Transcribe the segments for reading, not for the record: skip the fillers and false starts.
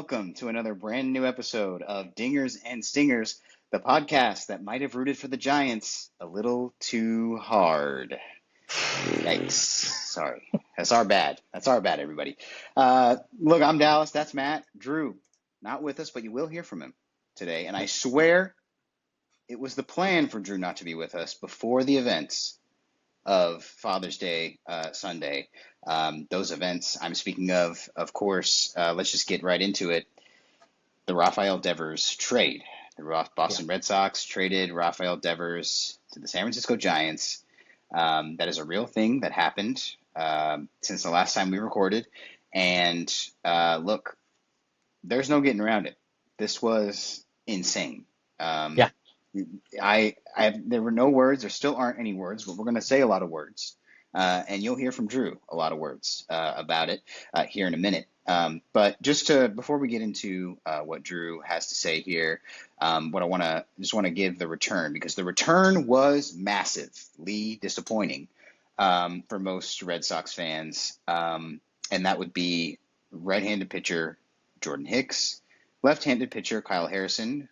welcome to another brand new episode of Dingers and Stingers, the podcast that might have rooted for the Giants a little too hard. Yikes. Sorry. That's our bad. That's our bad, everybody. Look, I'm Dallas. That's Matt. Drew, not with us, but you will hear from him today. And I swear it was the plan for Drew not to be with us before the events of Father's Day Sunday. Those events I'm speaking of course, let's just get right into it. The Rafael Devers trade. The Yeah. Boston Red Sox traded Rafael Devers to the San Francisco Giants. That is a real thing that happened since the last time we recorded. And look, there's no getting around it. This was insane. Yeah. Um, there were no words. There still aren't any words, but we're going to say a lot of words, and you'll hear from Drew a lot of words about it here in a minute. But before we get into what Drew has to say here, what I want to give the return, because the return was massively disappointing for most Red Sox fans, and that would be right-handed pitcher Jordan Hicks, left-handed pitcher Kyle Harrison.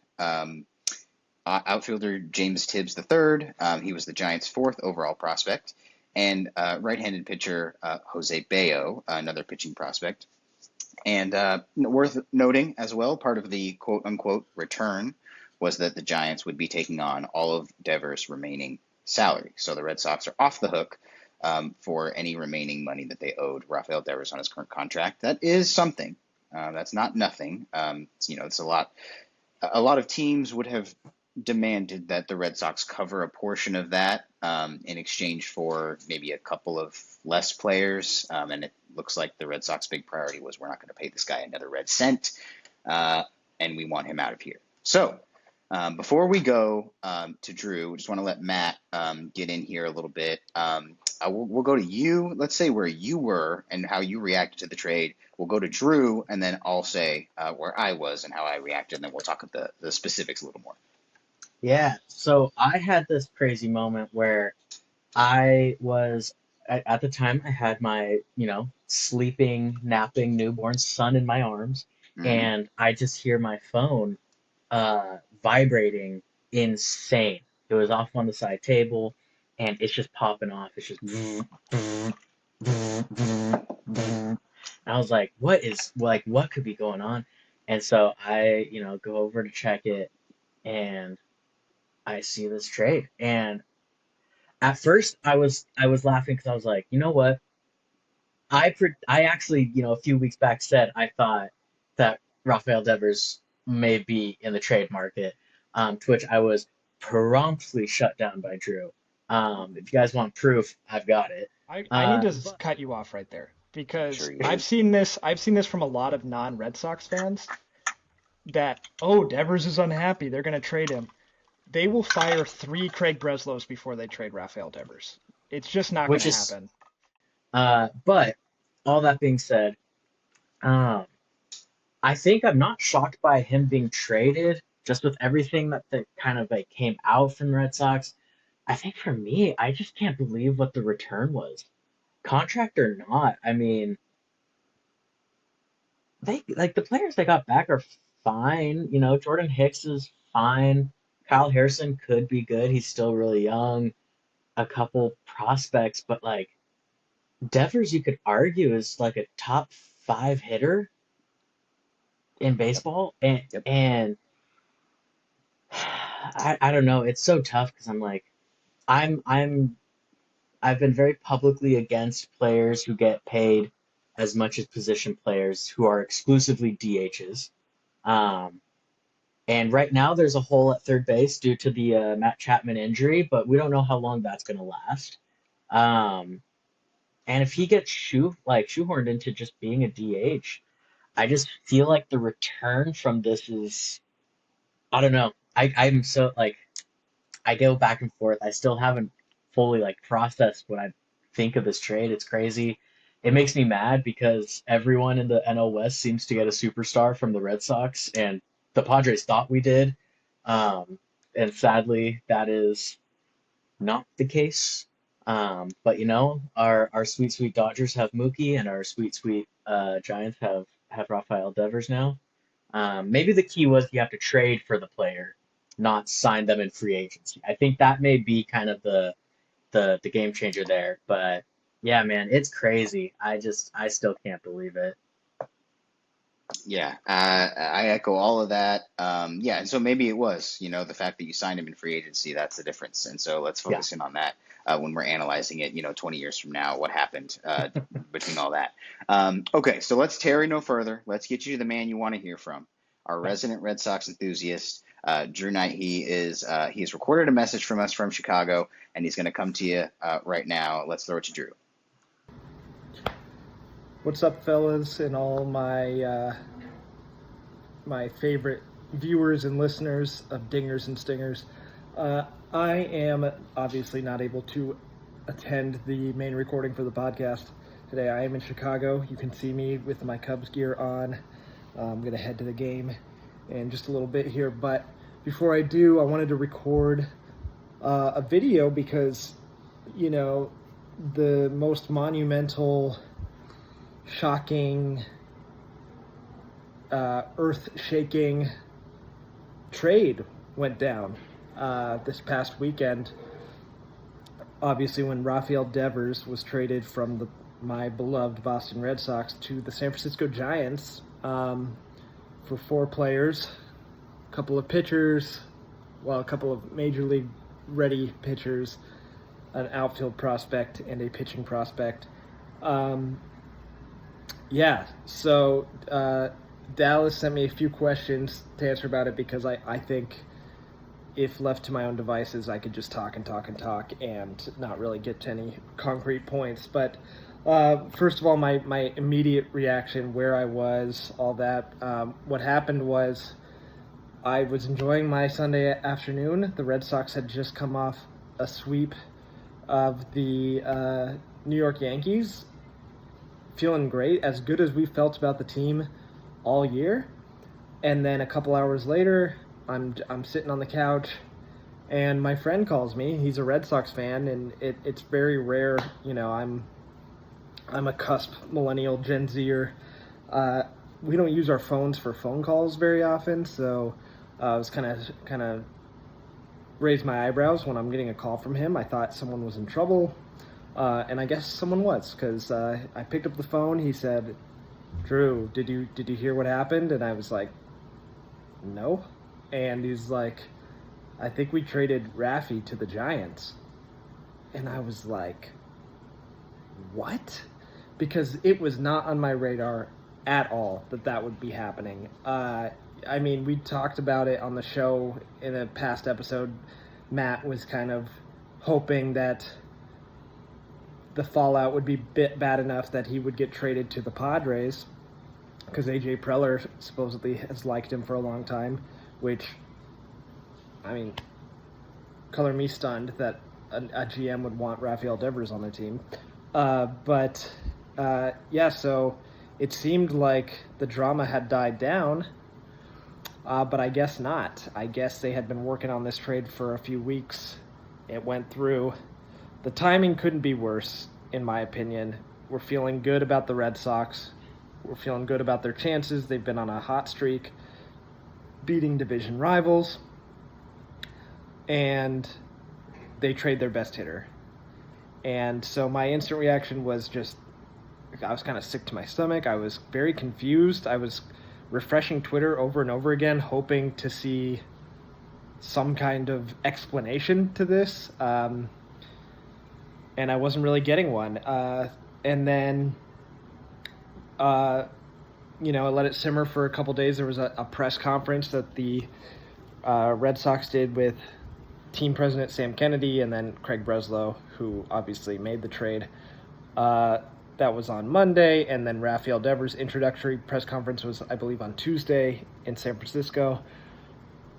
Outfielder James Tibbs III, he was the Giants' fourth overall prospect, and right-handed pitcher Jose Bayo, another pitching prospect. And worth noting as well, part of the quote-unquote return was that the Giants would be taking on all of Devers' remaining salary. So the Red Sox are off the hook for any remaining money that they owed Rafael Devers on his current contract. That is something. That's not nothing. It's a lot. A lot of teams would have demanded that the Red Sox cover a portion of that in exchange for maybe a couple of less players. And it looks like the Red Sox big priority was, we're not going to pay this guy another red cent, and we want him out of here. So before we go to Drew, we just want to let Matt get in here a little bit. We'll go to you. Let's say where you were and how you reacted to the trade. We'll go to Drew, and then I'll say where I was and how I reacted, and then we'll talk about the specifics a little more. Yeah. So I had this crazy moment where I was at the time I had my, sleeping, napping newborn son in my arms, Mm-hmm. and I just hear my phone vibrating insane. It was off on the side table and it's just popping off. It's just and I was like, what could be going on? And so I, go over to check it and I see this trade. And at first I was laughing because I was like, you know what? I actually, a few weeks back said I thought that Rafael Devers may be in the trade market, to which I was promptly shut down by Drew. If you guys want proof, I've got it. I need to But cut you off right there I'm sure because you I've do. seen this from a lot of non-Red Sox fans that, oh, Devers is unhappy, they're going to trade him. They will fire 3 Craig Breslows before they trade Rafael Devers. It's just not going which to is, happen. but all that being said, um, I think I'm not shocked by him being traded, just with everything that kind of like came out from the Red Sox. I think for me, I just can't believe what the return was. Contract or not, I mean, they like the players they got back are fine. Jordan Hicks is fine. Kyle Harrison could be good. He's still really young. A couple prospects, but like Devers, you could argue is like a top five hitter in Yep. baseball, and Yep. and I don't know. It's so tough because I'm like I'm I've been very publicly against players who get paid as much as position players who are exclusively DHs. Um, And right now, there's a hole at third base due to the Matt Chapman injury, but we don't know how long that's going to last. Um, and if he gets shoehorned into just being a DH, I just feel like the return from this is, I don't know. I'm so like I go back and forth. I still haven't fully like processed what I think of this trade. It's crazy. It makes me mad because everyone in the NL West seems to get a superstar from the Red Sox, and the Padres thought we did. Um, and sadly, that is not the case. But our sweet sweet Dodgers have Mookie, and our sweet sweet Giants have Rafael Devers now. Maybe the key was you have to trade for the player, not sign them in free agency. I think that may be kind of the game changer there. But yeah, man, it's crazy. I still can't believe it. Yeah, I echo all of that. Yeah, and so maybe it was, the fact that you signed him in free agency, that's the difference. And so let's Yeah. focus in on that when we're analyzing it, 20 years from now, what happened between all that. Okay, so let's tarry no further. Let's get you to the man you want to hear from, our resident Red Sox enthusiast, Drew Knight. He has recorded a message from us from Chicago, and he's going to come to you right now. Let's throw it to Drew. What's up, fellas, and all my favorite viewers and listeners of Dingers and Stingers. I am obviously not able to attend the main recording for the podcast today. I am in Chicago. You can see me with my Cubs gear on. I'm going to head to the game in just a little bit here, but before I do, I wanted to record a video because, the most monumental, shocking, earth-shaking trade went down this past weekend. Obviously, when Rafael Devers was traded from my beloved Boston Red Sox to the San Francisco Giants for 4 players, a couple of pitchers, a couple of major league ready pitchers, an outfield prospect, and a pitching prospect. So Dallas sent me a few questions to answer about it because I think if left to my own devices, I could just talk and not really get to any concrete points. But first of all, my immediate reaction, where I was, all that. What happened was I was enjoying my Sunday afternoon. The Red Sox had just come off a sweep of the New York Yankees. Feeling great, as good as we felt about the team all year. And then a couple hours later, I'm sitting on the couch, and my friend calls me. He's a Red Sox fan, and it's very rare. I'm a cusp millennial, Gen Zer. We don't use our phones for phone calls very often, so I was kind of raised my eyebrows when I'm getting a call from him. I thought someone was in trouble. And I guess someone was, because I picked up the phone. He said, "Drew, did you hear what happened?" And I was like, "No." And he's like, "I think we traded Rafi to the Giants." And I was like, "What?" Because it was not on my radar at all that would be happening. We talked about it on the show in a past episode. Matt was kind of hoping that the fallout would be bad enough that he would get traded to the Padres, because AJ Preller supposedly has liked him for a long time, which, color me stunned that a GM would want Rafael Devers on their team. So it seemed like the drama had died down, but I guess not. I guess they had been working on this trade for a few weeks. It went through. The timing couldn't be worse, in my opinion. We're feeling good about the Red Sox. We're feeling good about their chances. They've been on a hot streak, beating division rivals. And they trade their best hitter. And so my instant reaction was I was kind of sick to my stomach. I was very confused. I was refreshing Twitter over and over again, hoping to see some kind of explanation to this. And I wasn't really getting one. And then, I let it simmer for a couple days. There was a press conference that the Red Sox did with team president Sam Kennedy and then Craig Breslow, who obviously made the trade. That was on Monday, and then Rafael Devers' introductory press conference was, I believe, on Tuesday in San Francisco.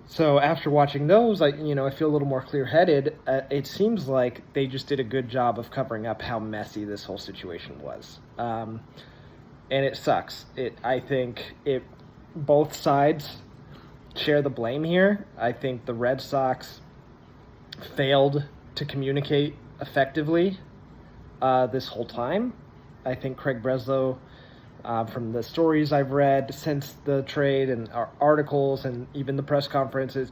So after watching those, I feel a little more clear-headed. It seems like they just did a good job of covering up how messy this whole situation was. And it sucks. I think both sides share the blame here. I think the Red Sox failed to communicate effectively this whole time. I think Craig Breslow From the stories I've read since the trade and articles and even the press conferences,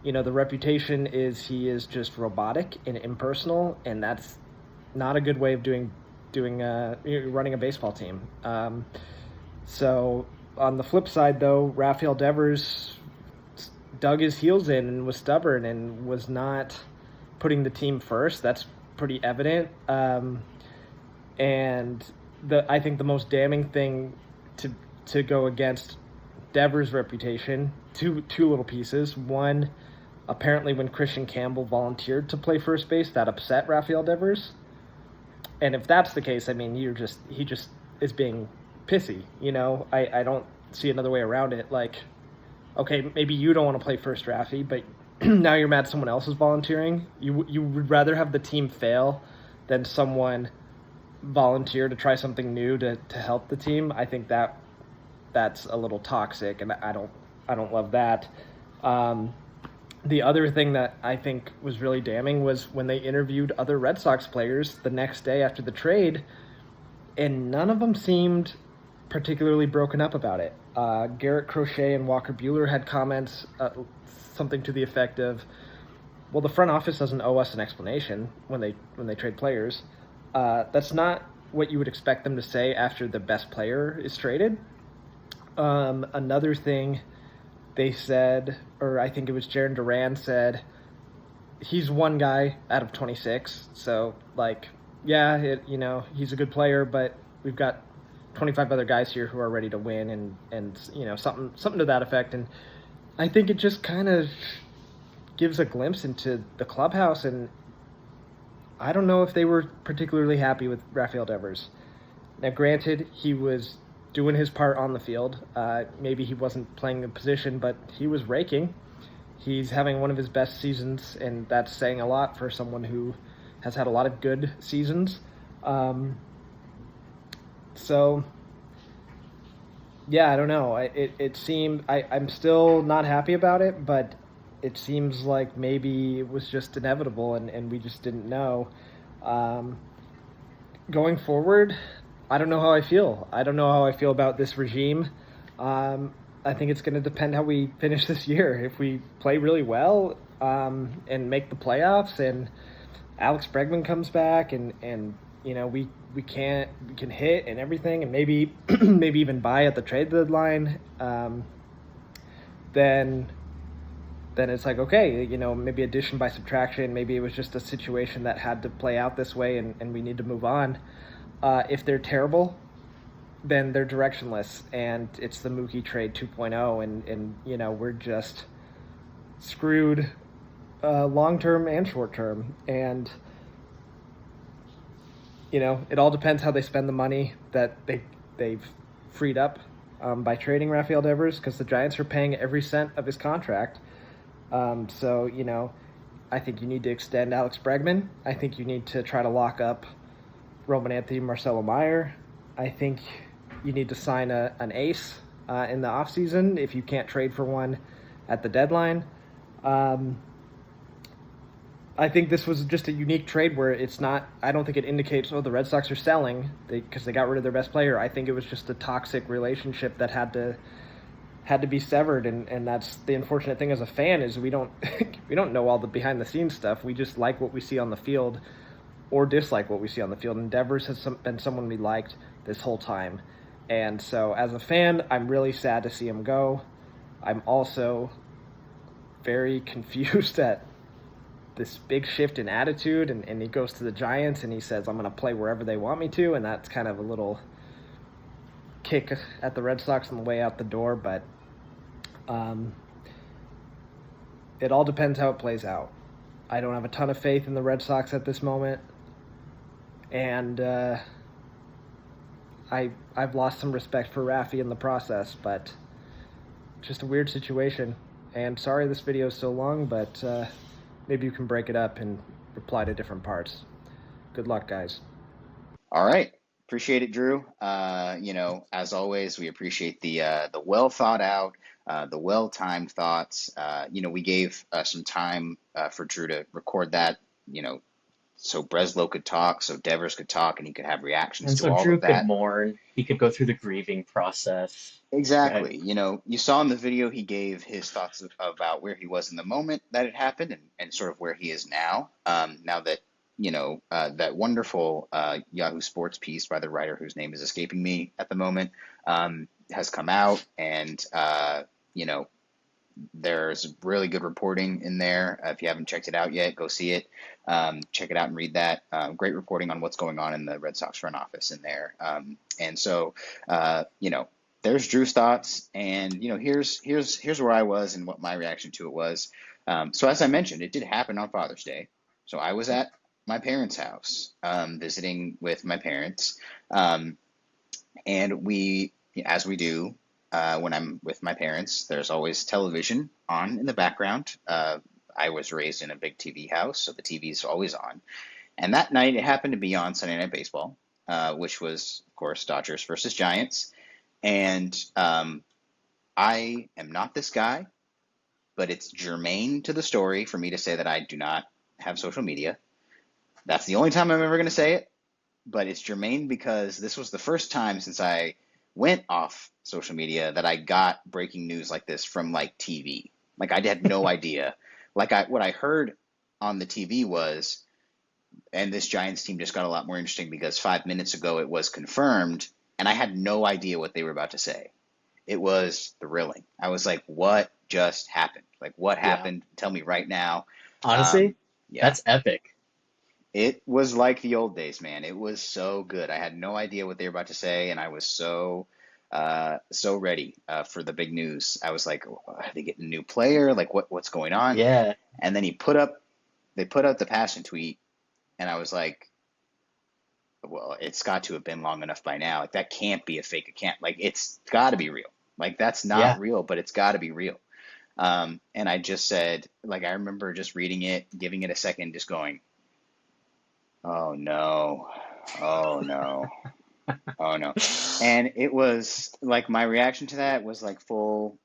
the reputation is he is just robotic and impersonal, and that's not a good way of running a baseball team. So on the flip side, though, Rafael Devers dug his heels in and was stubborn and was not putting the team first. That's pretty evident. And I think the most damning thing to go against Devers' reputation, two little pieces. One, apparently when Christian Campbell volunteered to play first base, that upset Rafael Devers. And if that's the case, I mean, he just is being pissy. I don't see another way around it. Like, okay, maybe you don't want to play first, Rafi, but now you're mad someone else is volunteering. You would rather have the team fail than someone volunteer to try something new to help the team. I think that's a little toxic, and I don't love that. The other thing that I think was really damning was when they interviewed other Red Sox players the next day after the trade, and none of them seemed particularly broken up about it. Garrett Crochet and Walker Buehler had comments, something to the effect of, well, the front office doesn't owe us an explanation when they trade players. That's not what you would expect them to say after the best player is traded. Another thing they said, or I think it was Jaron Duran said, he's one guy out of 26. So, like, yeah, he's a good player, but we've got 25 other guys here who are ready to win, and something to that effect. And I think it just kind of gives a glimpse into the clubhouse, and I don't know if they were particularly happy with Rafael Devers. Now, granted, he was doing his part on the field. Maybe he wasn't playing the position, but he was raking. He's having one of his best seasons, and that's saying a lot for someone who has had a lot of good seasons. So, yeah, I don't know. It seemed I'm still not happy about it, but it seems like maybe it was just inevitable, and we just didn't know. Going forward, I don't know how I feel. I don't know how I feel about this regime. I think it's going to depend how we finish this year. If we play really well and make the playoffs, and Alex Bregman comes back, and we can hit and everything, and maybe maybe even buy at the trade deadline, then it's like, okay, maybe addition by subtraction. Maybe it was just a situation that had to play out this way, and we need to move on. If they're terrible, then they're directionless, and it's the Mookie trade 2.0, and we're just screwed long-term and short-term. And, it all depends how they spend the money that they've freed up by trading Rafael Devers, because the Giants are paying every cent of his contract. So, I think you need to extend Alex Bregman. I think you need to try to lock up Roman Anthony, Marcelo Meyer. I think you need to sign an ace in the offseason if you can't trade for one at the deadline. I think this was just a unique trade where it's not, I don't think it indicates, the Red Sox are selling because they got rid of their best player. I think it was just a toxic relationship that had to be severed, and that's the unfortunate thing as a fan, is we don't we don't know all the behind the scenes stuff. We just like what we see on the field or dislike what we see on the field, and Devers has been someone we liked this whole time. And so as a fan, I'm really sad to see him go. I'm also very confused at this big shift in attitude, and he goes to the Giants and he says, I'm going to play wherever they want me to, and that's kind of a little kick at the Red Sox on the way out the door, but it all depends how it plays out. I don't have a ton of faith in the Red Sox at this moment, and I've lost some respect for Rafi in the process, but just a weird situation. And sorry this video is so long, but maybe you can break it up and reply to different parts. Good luck, guys. All right. Appreciate it, Drew. As always, we appreciate the well thought out, the well-timed thoughts. We gave some time for Drew to record that, so Breslow could talk, so Devers could talk, and he could have reactions And to so all Drew of could that. mourn. He could go through the grieving process. Uh, Exactly. You saw in the video he gave his thoughts about where he was in the moment that it happened, and sort of where he is now. Now that, that wonderful Yahoo Sports piece by the writer whose name is escaping me at the moment has come out, and, there's really good reporting in there. If you haven't checked it out yet, go see it. Check it out and read that. Great reporting on what's going on in the Red Sox front office in there. And so, there's Drew's thoughts, and here's where I was and what my reaction to it was. So as I mentioned, it did happen on Father's Day. So I was at my parents' house, visiting with my parents, and we, as we do, when I'm with my parents, there's always television on in the background. I was raised in a big TV house, so the TV's always on. And that night, it happened to be on Sunday Night Baseball, which was, of course, Dodgers versus Giants. And I am not this guy, but it's germane to the story for me to say that I do not have social media. That's the only time I'm ever going to say it, but it's germane because this was the first time since I went off social media that I got breaking news like this from like TV. Like I had no idea. What I heard on the TV was, and this Giants team just got a lot more interesting because 5 minutes ago it was confirmed, and I had no idea what they were about to say. It was thrilling. I was like, what just happened? Like, what yeah. happened? Tell me right now. Honestly, Yeah. that's epic. It was like the old days, man. It was so good. I had no idea what they were about to say, and I was so ready for the big news. I was like, are they getting a new player? Like, what's going on? Yeah. And then they put up the passion tweet, and I was like, well, it's got to have been long enough by now. Like, that can't be a fake account. Like, it's got to be real. Like, that's not Yeah. real, but it's got to be real. And I just said, like, I remember just reading it, giving it a second, just going, oh no, oh no, oh no. And it was like my reaction to that was like full,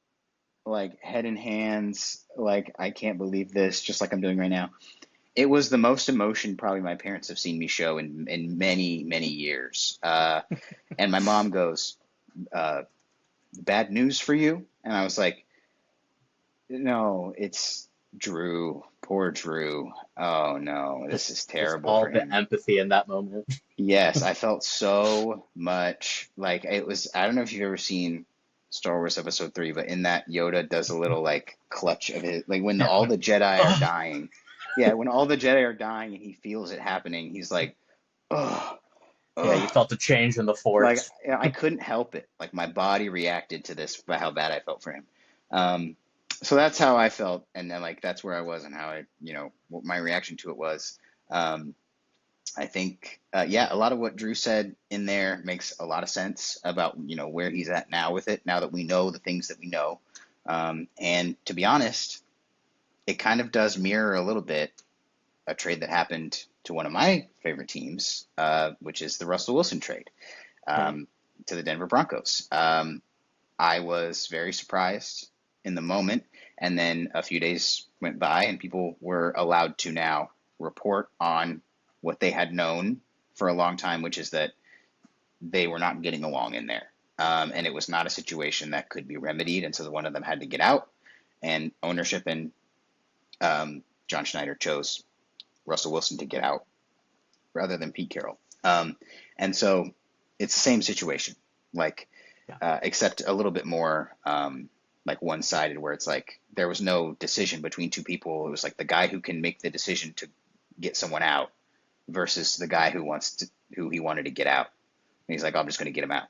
like head in hands, like I can't believe this, just like I'm doing right now. It was the most emotion probably my parents have seen me show in many, many years. And my mom goes, bad news for you? And I was like, no, it's Drew. Poor Drew. Oh no, this is Just terrible all for the him. empathy in that moment. Yes, I felt so much like it was. I don't know if you've ever seen Star Wars Episode 3, but in that Yoda does a little like clutch of it, like when Yeah. all the Jedi are Oh, dying. Yeah, when all the Jedi are dying and he feels it happening, he's like, oh, yeah, you oh. felt the change in the Like force. I couldn't help it. Like my body reacted to this by how bad I felt for him. Um, so that's how I felt, and then like that's where I was and how what my reaction to it was. Um, I think, yeah, a lot of what Drew said in there makes a lot of sense about, where he's at now with it, now that we know the things that we know. And to be honest, it kind of does mirror a little bit a trade that happened to one of my favorite teams, which is the Russell Wilson trade Yeah. to the Denver Broncos. I was very surprised in the moment, and then a few days went by, and people were allowed to now report on what they had known for a long time, which is that they were not getting along in there. And it was not a situation that could be remedied, and so one of them had to get out, and ownership and John Schneider chose Russell Wilson to get out rather than Pete Carroll. And so it's the same situation, like Yeah. except a little bit more like one-sided, where it's like there was no decision between two people. It was like the guy who can make the decision to get someone out versus the guy who he wanted to get out. And he's like, I'm just going to get him out.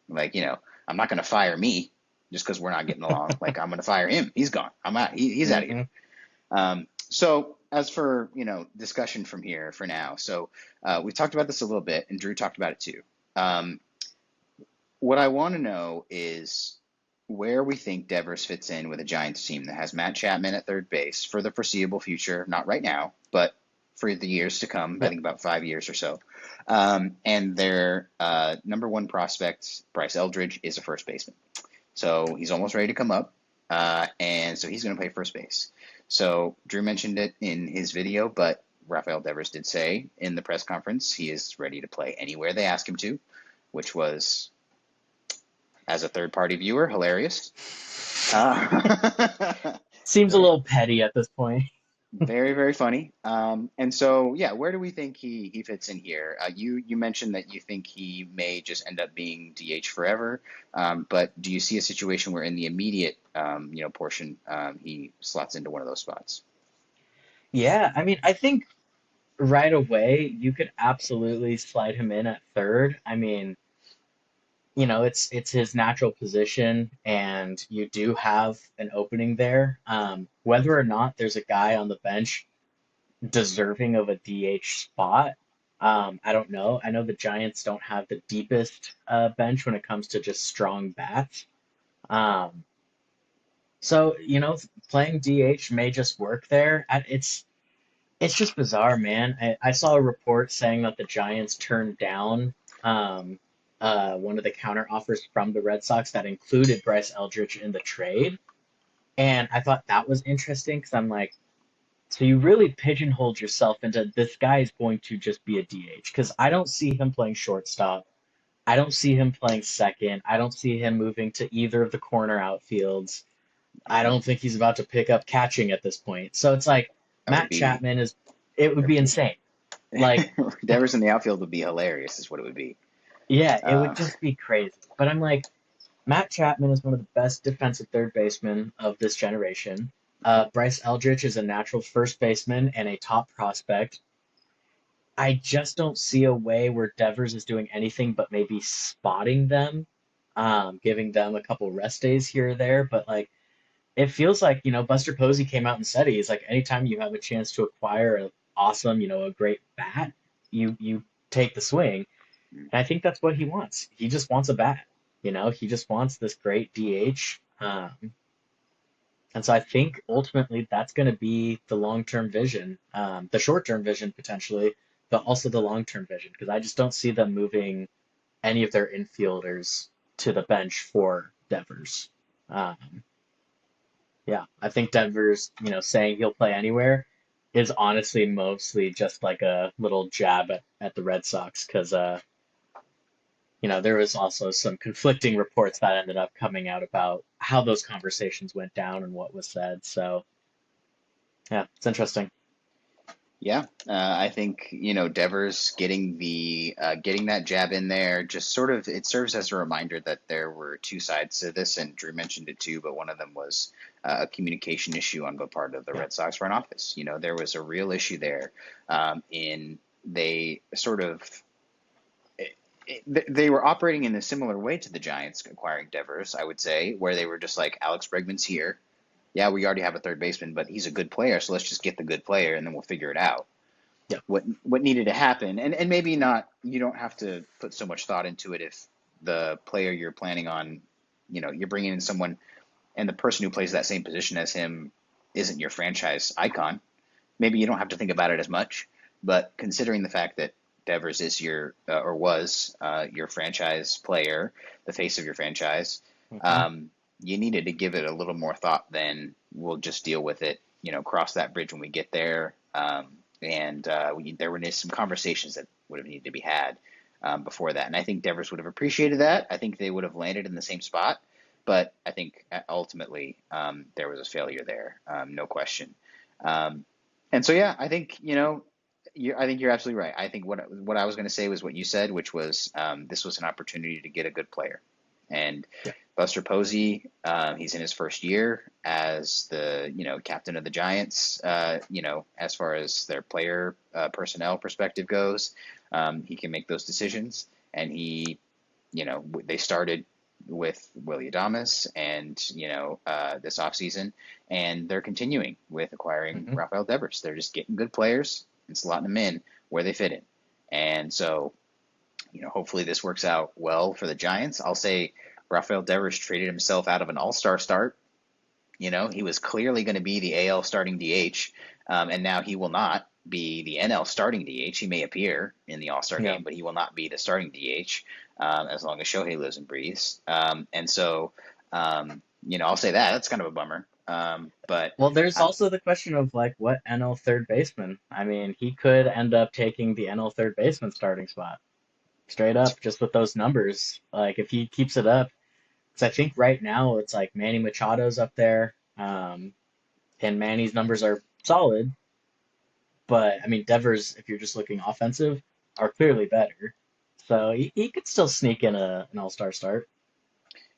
Like, I'm not going to fire me just because we're not getting along. Like, I'm going to fire him. He's gone. I'm out. He's out of here. So as for, discussion from here for now. So we talked about this a little bit, and Drew talked about it too. What I want to know is where we think Devers fits in with a Giants team that has Matt Chapman at third base for the foreseeable future, not right now, but for the years to come, I think about 5 years or so. And their number one prospect, Bryce Eldridge, is a first baseman. So he's almost ready to come up, and so he's going to play first base. So Drew mentioned it in his video, but Rafael Devers did say in the press conference he is ready to play anywhere they ask him to, which was, as a third-party viewer, hilarious. Seems a little petty at this point. Very, very funny. And so, yeah, where do we think he fits in here? You mentioned that you think he may just end up being DH forever, but do you see a situation where in the immediate portion he slots into one of those spots? Yeah, I mean, I think right away you could absolutely slide him in at third. I mean, it's his natural position, and you do have an opening there. Whether or not there's a guy on the bench deserving of a DH spot, I don't know. I know the Giants don't have the deepest bench when it comes to just strong bats. Um, so, playing DH may just work there. It's just bizarre, man. I saw a report saying that the Giants turned down um, one of the counter offers from the Red Sox that included Bryce Eldridge in the trade. And I thought that was interesting because I'm like, so you really pigeonholed yourself into this guy is going to just be a DH because I don't see him playing shortstop. I don't see him playing second. I don't see him moving to either of the corner outfields. I don't think he's about to pick up catching at this point. So it's like That would Matt be Chapman it would be insane. Like, Devers in the outfield would be hilarious, is what it would be. yeah, it would Uh, just be crazy. But I'm like, Matt Chapman is one of the best defensive third basemen of this generation. Bryce Eldridge is a natural first baseman and a top prospect. I just don't see a way where Devers is doing anything but maybe spotting them, giving them a couple rest days here or there. But like, it feels like, Buster Posey came out and said he's like, anytime you have a chance to acquire an awesome, a great bat, you take the swing. And I think that's what he wants. He just wants a bat. He just wants this great DH. And so I think ultimately that's going to be the long-term vision, the short-term vision potentially, but also the long-term vision, because I just don't see them moving any of their infielders to the bench for Devers. Um, yeah, I think Devers, saying he'll play anywhere is honestly mostly just like a little jab at the Red Sox, because there was also some conflicting reports that ended up coming out about how those conversations went down and what was said. So, yeah, it's interesting. Yeah, I think Devers getting that jab in there just sort of it serves as a reminder that there were two sides to this, and Drew mentioned it too. But one of them was a communication issue on the part of the Yeah. Red Sox front office. There was a real issue there. In they sort of they were operating in a similar way to the Giants acquiring Devers, I would say, where they were just like Alex Bregman's here. Yeah, we already have a third baseman, but he's a good player, so let's just get the good player and then we'll figure it out. Yeah. What needed to happen, and maybe not, you don't have to put so much thought into it if the player you're planning on, you're bringing in someone and the person who plays that same position as him isn't your franchise icon. Maybe you don't have to think about it as much, but considering the fact that Devers is your or was your franchise player, the face of your franchise, hmm um, you needed to give it a little more thought than we'll just deal with it, cross that bridge when we get there. And there were some conversations that would have needed to be had before that. And I think Devers would have appreciated that. I think they would have landed in the same spot. But I think ultimately there was a failure there, no question. Um, and so, yeah, I think, I think you're absolutely right. I think what I was going to say was what you said, which was this was an opportunity to get a good player. And Yeah. Buster Posey, he's in his first year as the captain of the Giants. As far as their player personnel perspective goes, he can make those decisions. And they started with Willie Adames and this offseason, and they're continuing with acquiring hmm Rafael Devers. They're just getting good players and slotting them in where they fit in. And so hopefully this works out well for the Giants. I'll say Rafael Devers traded himself out of an all-star start. He was clearly going to be the AL starting DH, and now he will not be the NL starting DH. He may appear in the All-Star Yeah. game, but he will not be the starting DH as long as Shohei lives and breathes. And so, I'll say that. That's kind of a bummer. But Well, there's I, also the question of like what NL third baseman. I mean, he could end up taking the NL third baseman starting spot straight up just with those numbers. Like if he keeps it up, because I think right now it's like Manny Machado's up there, and Manny's numbers are solid, but I mean Devers, if you're just looking offensive, are clearly better. So he could still sneak in an all-star start.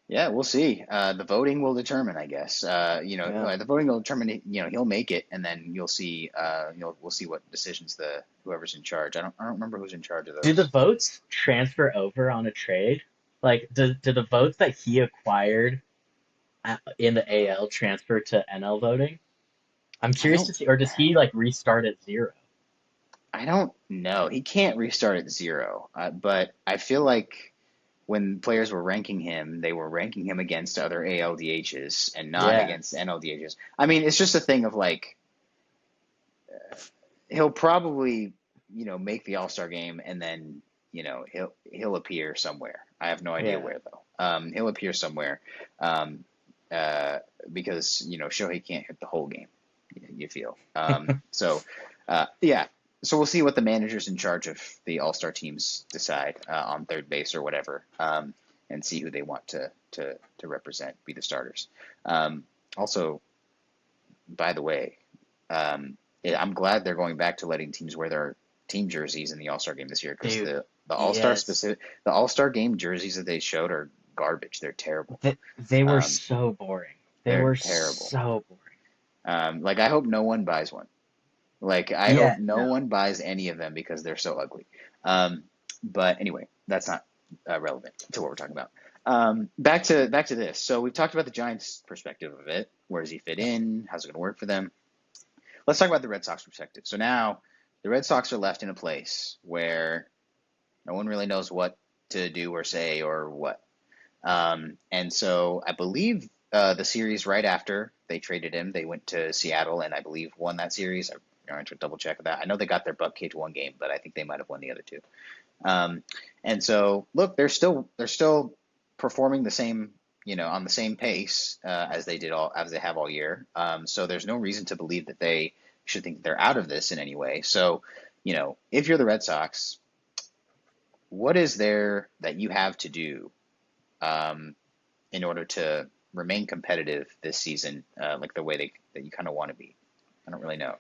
yeah, we'll see. The voting will determine, I guess. Yeah. The voting will determine. He'll make it, and then you'll see. We'll see what decisions the whoever's in charge. I don't remember who's in charge of Do the those. votes transfer over on a trade? Like, do the votes that he acquired in the AL transfer to NL voting? I'm I curious don't. to see, or does he like restart at zero? I don't know. He can't restart at zero. But I feel like when players were ranking him, they were ranking him against other ALDHs and not Yeah, against NLDHs. I mean, it's just a thing of like he'll probably make the All Star game and then he'll appear somewhere. I have no idea yeah. where though. He'll appear somewhere um, uh, because Shohei can't hit the whole game. You feel yeah. So we'll see what the managers in charge of the All Star teams decide on third base or whatever, and see who they want to represent, be the starters. Also, by the way, I'm glad they're going back to letting teams wear their team jerseys in the All Star game this year because Dude, the yes. The All Star game jerseys that they showed are garbage. They're terrible. They were Um, so boring. They they're were terrible. so boring. Like I hope no one buys one. Like I hope Yeah, no no. one buys any of them because they're so ugly. Um, but anyway, that's not relevant to what we're talking about. Back to this. So we've talked about the Giants' perspective of it. Where does he fit in? How's it going to work for them? Let's talk about the Red Sox perspective. So now the Red Sox are left in a place where no one really knows what to do or say or what. And so I believe the series right after they traded him, they went to Seattle and I believe won that series. I'm going to double check that. I know they got their butt kicked one game, but I think they might have won the other two. Um, and so look, they're still performing the same, on the same pace as they have all year. So there's no reason to believe that they should think they're out of this in any way. So, if you're the Red Sox, what is there that you have to do um, in order to remain competitive this season, like the way that you kind of want to be? I don't really know.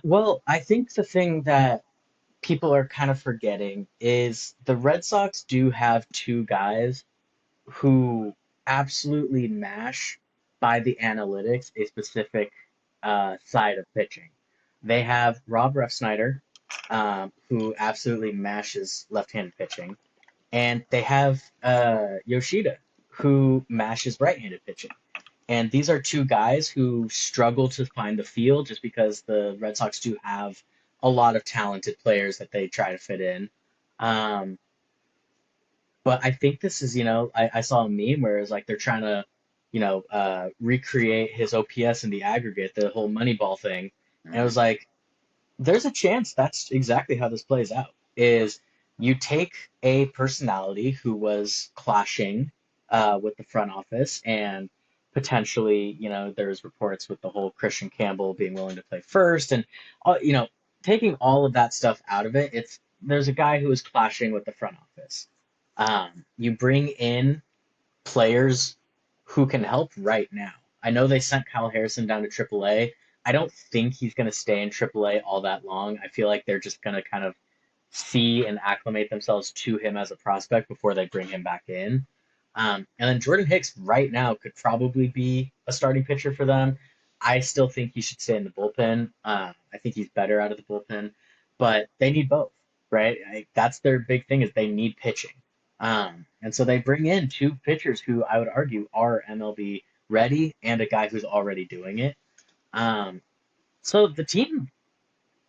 Well, I think the thing that people are kind of forgetting is the Red Sox do have two guys who absolutely mash by the analytics a specific side of pitching. They have Rob Refsnyder, who absolutely mashes left-handed pitching, and they have Yoshida, who mashes right-handed pitching. And these are two guys who struggle to find the field just because the Red Sox do have a lot of talented players that they try to fit in. Um, but I think this is, I saw a meme where it's like they're trying to, recreate his OPS in the aggregate, the whole Moneyball thing. And it Hmm. was like, there's a chance that's exactly how this plays out. Is you take a personality who was clashing with the front office and potentially, there's reports with the whole Christian Campbell being willing to play first and, taking all of that stuff out of it, there's a guy who is clashing with the front office. You bring in players who can help right now. I know they sent Kyle Harrison down to AAA. I don't think he's going to stay in AAA all that long. I feel like they're just going to kind of see and acclimate themselves to him as a prospect before they bring him back in. And then Jordan Hicks right now could probably be a starting pitcher for them. I still think he should stay in the bullpen. I think he's better out of the bullpen, but they need both, right? That's their big thing is they need pitching. And so they bring in two pitchers who I would argue are MLB ready and a guy who's already doing it. Um, so the team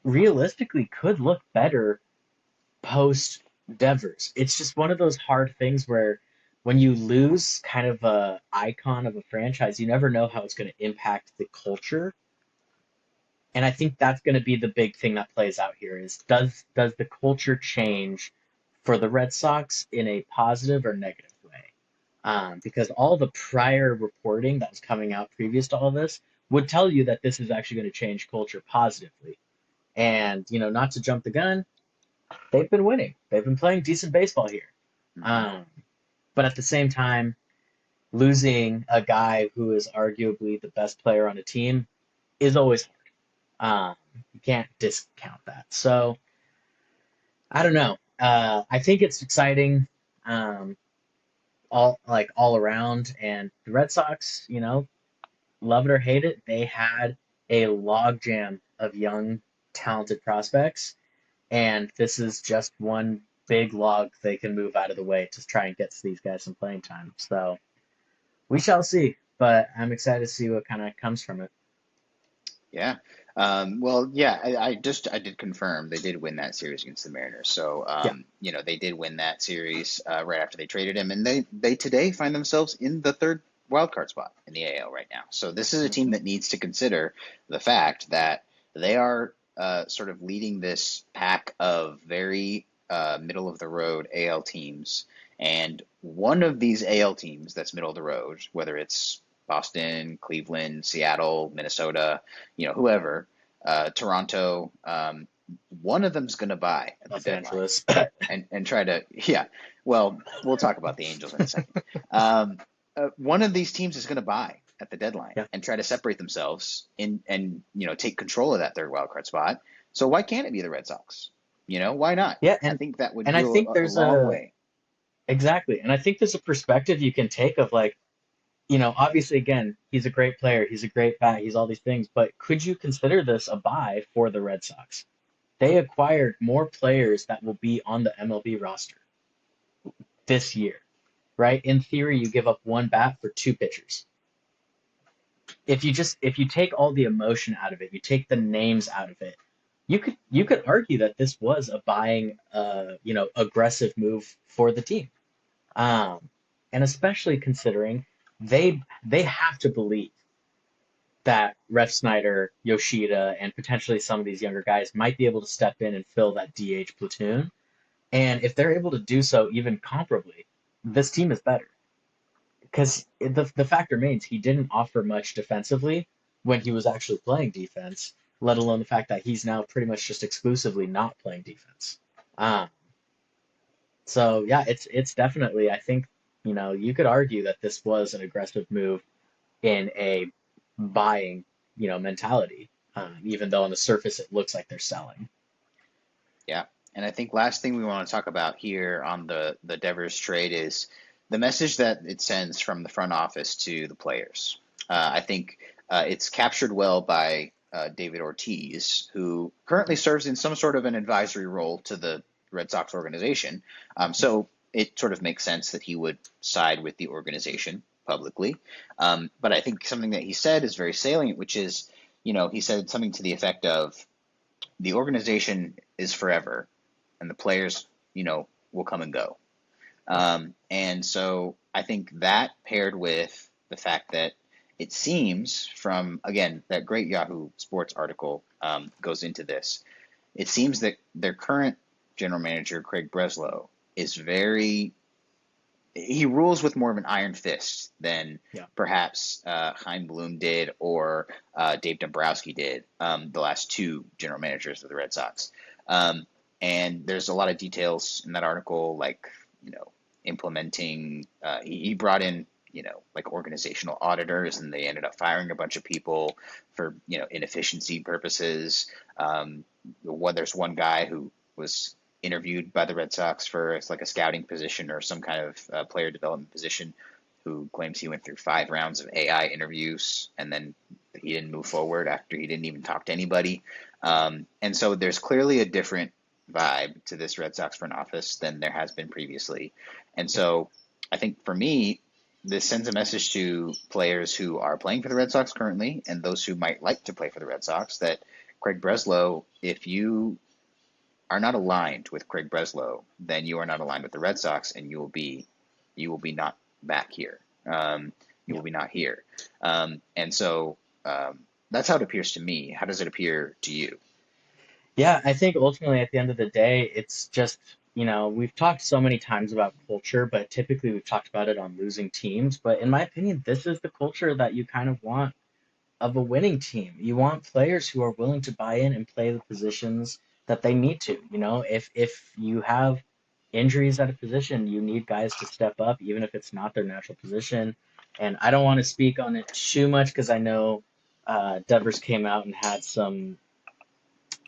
realistically could look better post Devers. It's just one of those hard things where when you lose kind of a icon of a franchise, you never know how it's going to impact the culture. And I think that's going to be the big thing that plays out here is does the culture change for the Red Sox in a positive or negative way? because all the prior reporting that was coming out previous to all this would tell you that this is actually going to change culture positively. And, not to jump the gun, they've been winning. They've been playing decent baseball here. Hmm. Um, but at the same time, losing a guy who is arguably the best player on a team is always hard. You can't discount that. So I don't know. I think it's exciting, um, all around. And the Red Sox, love it or hate it, they had a logjam of young, talented prospects, and this is just one big log they can move out of the way to try and get these guys some playing time. So we shall see, but I'm excited to see what kind of comes from it. Yeah. Well, yeah, I did confirm they did win that series against the Mariners. So, Yeah, they did win that series right after they traded him, and they today find themselves in the third wild card spot in the AL right now. So this is a team hmm that needs to consider the fact that they are sort of leading this pack of very middle of the road AL teams, and one of these AL teams that's middle of the road, whether it's Boston, Cleveland, Seattle, Minnesota, whoever, Toronto, one of them's going to buy at the Los deadline Angeles. and try to, yeah. Well, we'll talk about the Angels in a second. One of these teams is going to buy at the deadline Yeah, and try to separate themselves and take control of that third wild card spot. So why can't it be the Red Sox? Why not? yeah, I think that would and I go think a there's long a way. exactly, and I think there's a perspective you can take of like, obviously, again, he's a great player, he's a great bat, he's all these things, but could you consider this a buy for the Red Sox? They acquired more players that will be on the MLB roster this year, right? In theory, you give up one bat for two pitchers. If you take all the emotion out of it, you take the names out of it, you could argue that this was a buying aggressive move for the team. Um, and especially considering they have to believe that Ref Snyder, Yoshida, and potentially some of these younger guys might be able to step in and fill that DH platoon. And if they're able to do so even comparably, this team is better. Because the fact remains, he didn't offer much defensively when he was actually playing defense, let alone the fact that he's now pretty much just exclusively not playing defense. Um, so yeah, it's definitely, I think, you could argue that this was an aggressive move in a buying, mentality, even though on the surface it looks like they're selling. Yeah. And I think last thing we want to talk about here on the Devers trade is the message that it sends from the front office to the players. I think it's captured well by David Ortiz, who currently serves in some sort of an advisory role to the Red Sox organization. So it sort of makes sense that he would side with the organization publicly. But I think something that he said is very salient, which is, he said something to the effect of, the organization is forever, and the players, will come and go. And so I think that paired with the fact that it seems from, again, that great Yahoo Sports article goes into this. It seems that their current general manager, Craig Breslow, is he rules with more of an iron fist than Yeah. perhaps Chaim Bloom did or Dave Dombrowski did, the last two general managers of the Red Sox. And there's a lot of details in that article, like, implementing, he brought in, like organizational auditors, and they ended up firing a bunch of people for, inefficiency purposes. There's one guy who was interviewed by the Red Sox for it's like a scouting position or some kind of player development position, who claims he went through 5 rounds of AI interviews and then he didn't move forward after he didn't even talk to anybody. And so there's clearly a different vibe to this Red Sox front office than there has been previously. And so I think for me, this sends a message to players who are playing for the Red Sox currently and those who might like to play for the Red Sox that Craig Breslow, if you are not aligned with Craig Breslow, then you are not aligned with the Red Sox, and you will be not back here. You will be not here. And so that's how it appears to me. How does it appear to you? Yeah, I think ultimately at the end of the day, it's just, we've talked so many times about culture, but typically we've talked about it on losing teams. But in my opinion, this is the culture that you kind of want of a winning team. You want players who are willing to buy in and play the positions that they need to. If you have injuries at a position, you need guys to step up, even if it's not their natural position. And I don't want to speak on it too much because I know Devers came out and had some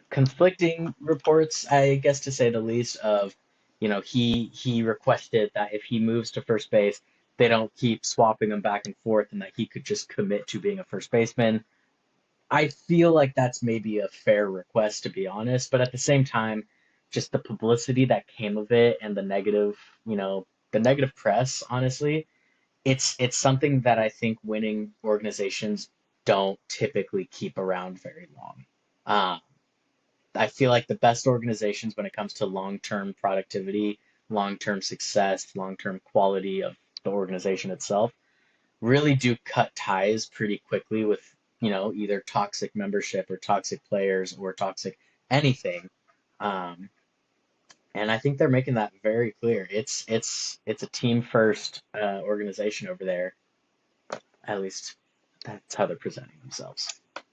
conflicting reports, I guess to say the least, of he requested that if he moves to first base, they don't keep swapping him back and forth, and that he could just commit to being a first baseman. I feel like that's maybe a fair request, to be honest, but at the same time, just the publicity that came of it and the negative press, honestly, it's something that I think winning organizations don't typically keep around very long. Uh, I feel like the best organizations, when it comes to long-term productivity, long-term success, long-term quality of the organization itself, really do cut ties pretty quickly with, either toxic membership or toxic players or toxic anything. Um, and I think they're making that very clear. It's a team first organization over there. At least that's how they're presenting themselves.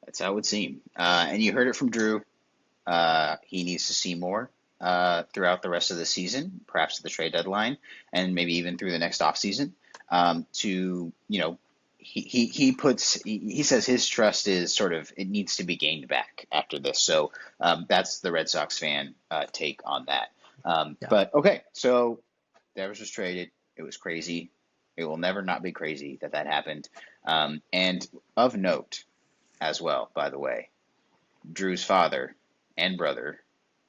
That's how it would seem. And you heard it from Drew. He needs to see more throughout the rest of the season, perhaps at the trade deadline, and maybe even through the next offseason. To he says his trust is sort of, it needs to be gained back after this. So that's the Red Sox fan take on that. Yeah. But okay, so Devers was traded. It was crazy. It will never not be crazy that happened. And of note as well, by the way, Drew's father and brother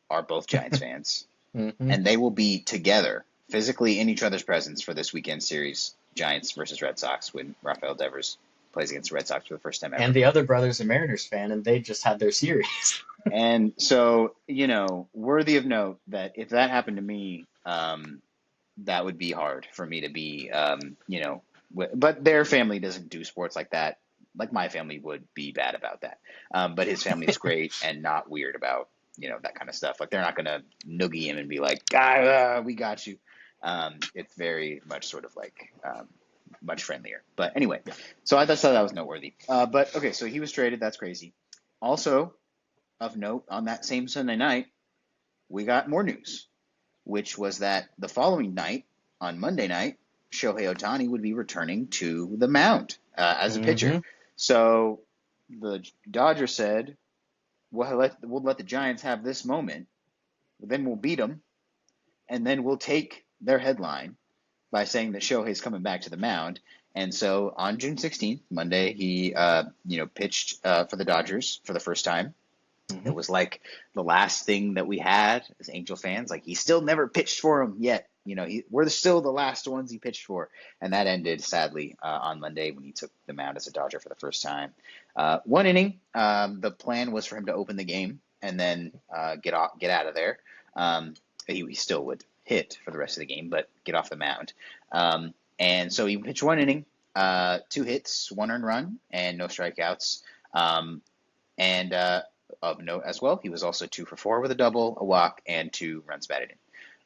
are both Giants fans, Mm-hmm. and they will be together physically in each other's presence for this weekend series, Giants versus Red Sox, when Rafael Devers plays against the Red Sox for the first time ever. And the other brother's a Mariners fan, and they just had their series. And so, worthy of note that if that happened to me, that would be hard for me to be, but their family doesn't do sports like that. Like my family would be bad about that. But his family is great and not weird about, that kind of stuff. Like they're not going to noogie him and be like, we got you. It's very much sort of like much friendlier. But anyway, so I thought that was noteworthy. But okay, so he was traded. That's crazy. Also of note, on that same Sunday night, we got more news, which was that the following night, on Monday night, Shohei Ohtani would be returning to the mound as a pitcher. Mm-hmm. So the Dodgers said, we'll let the Giants have this moment, then we'll beat them, and then we'll take their headline by saying that Shohei's coming back to the mound. And so on June 16th, Monday, he pitched for the Dodgers for the first time. Mm-hmm. It was like the last thing that we had as Angel fans. Like he still never pitched for him yet. We're still the last ones he pitched for. And that ended, sadly, on Monday when he took the mound as a Dodger for the first time. One inning, the plan was for him to open the game and then get out of there. He still would hit for the rest of the game, but get off the mound. And so he pitched one inning, 2 hits, 1 earned run, and no strikeouts. And of note as well, he was also 2 for 4 with a double, a walk, and 2 runs batted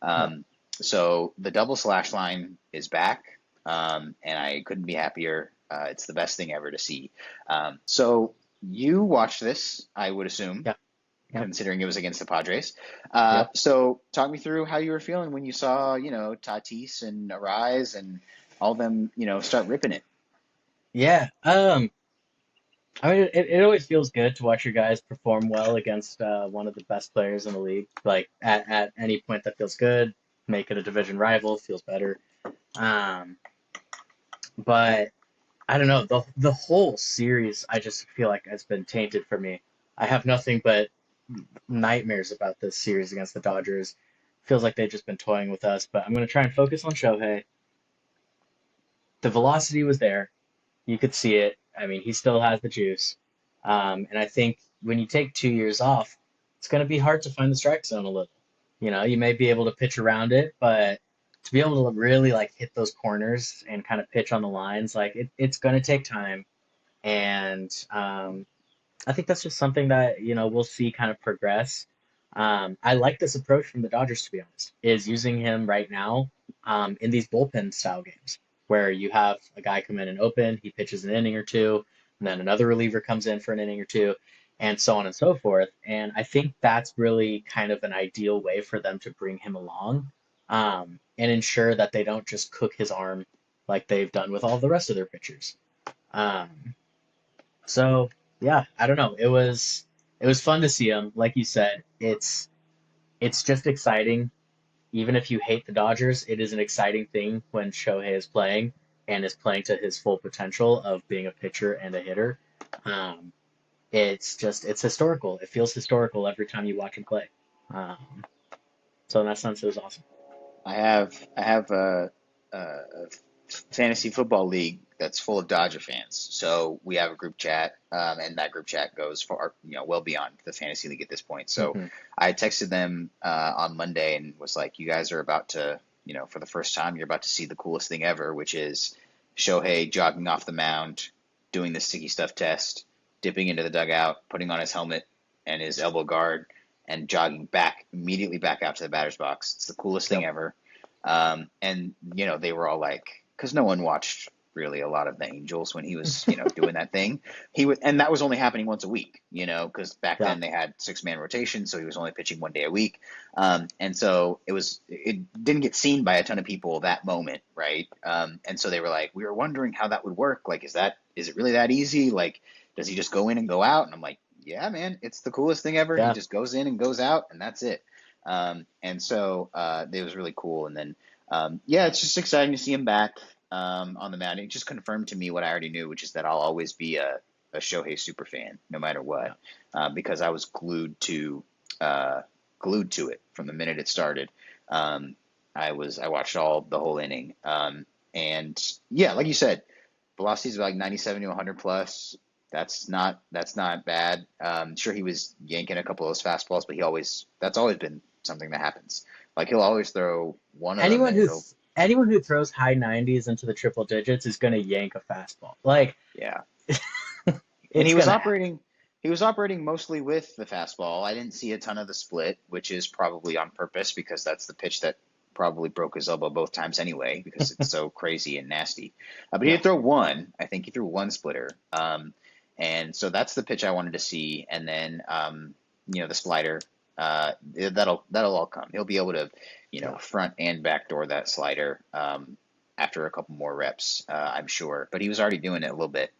in. So the double slash line is back, and I couldn't be happier. It's the best thing ever to see. So you watched this, I would assume, considering it was against the Padres. So talk me through how you were feeling when you saw, Tatis and Arise and all them, start ripping it. Yeah. I mean, it always feels good to watch your guys perform well against one of the best players in the league. Like at any point, that feels good. Make it a division rival feels better. But I don't know, the whole series, I just feel like has been tainted for me. I have nothing but nightmares about this series against the Dodgers. Feels like they've just been toying with us. But I'm going to try and focus on Shohei. The velocity was there. You could see it. I mean, he still has the juice. And I think when you take 2 years off, it's going to be hard to find the strike zone a little. You may be able to pitch around it, but to be able to really like hit those corners and kind of pitch on the lines, like it's going to take time. And I think that's just something that, we'll see kind of progress. I like this approach from the Dodgers, to be honest, is using him right now in these bullpen style games where you have a guy come in and open, he pitches an inning or two, and then another reliever comes in for an inning or two, and so on and so forth. And I think that's really kind of an ideal way for them to bring him along and ensure that they don't just cook his arm like they've done with all the rest of their pitchers. Um, so yeah, I don't know. It was fun to see him. Like you said, it's just exciting. Even if you hate the Dodgers, it is an exciting thing when Shohei is playing and is playing to his full potential of being a pitcher and a hitter. Um, it's historical. It feels historical every time you watch him play. Um, so in that sense, it was awesome. I have a fantasy football league that's full of Dodger fans. So we have a group chat, and that group chat goes far, well beyond the fantasy league at this point. So Hmm. I texted them on Monday and was like, "You guys are about to, for the first time, you're about to see the coolest thing ever, which is Shohei jogging off the mound, doing the sticky stuff test, dipping into the dugout, putting on his helmet and his elbow guard, and jogging back immediately back out to the batter's box. It's the coolest thing Yep. ever." And they were all like, because no one watched really a lot of the Angels when he was, doing that thing. And that was only happening once a week, because back Yeah. then they had 6-man rotation, so he was only pitching 1 day a week. And so it didn't get seen by a ton of people that moment, right? And so they were like, we were wondering how that would work. Like, is it really that easy? Like, does he just go in and go out? And I'm like, yeah, man, it's the coolest thing ever. He Yeah. just goes in and goes out, and that's it. And so it was really cool. And then, yeah, it's just exciting to see him back on the mound. It just confirmed to me what I already knew, which is that I'll always be a Shohei super fan, no matter Yeah. what, because I was glued to it from the minute it started. Um, I watched the whole inning, and yeah, like you said, velocity's about like 97 to 100 plus. That's not bad. Sure, he was yanking a couple of those fastballs, but that's always been something that happens. Like he'll always throw one of them, Anyone and who he'll anyone who throws high 90s into the triple digits is going to yank a fastball. Like yeah. And it's he was going to happen. operating he was operating mostly with the fastball. I didn't see a ton of the split, which is probably on purpose because that's the pitch that probably broke his elbow both times anyway because it's so crazy and nasty. But he Yeah. did throw one. I think he threw one splitter. And so that's the pitch I wanted to see. And then the slider. That'll all come. He'll be able to, Yeah. front and backdoor that slider after a couple more reps, I'm sure. But he was already doing it a little bit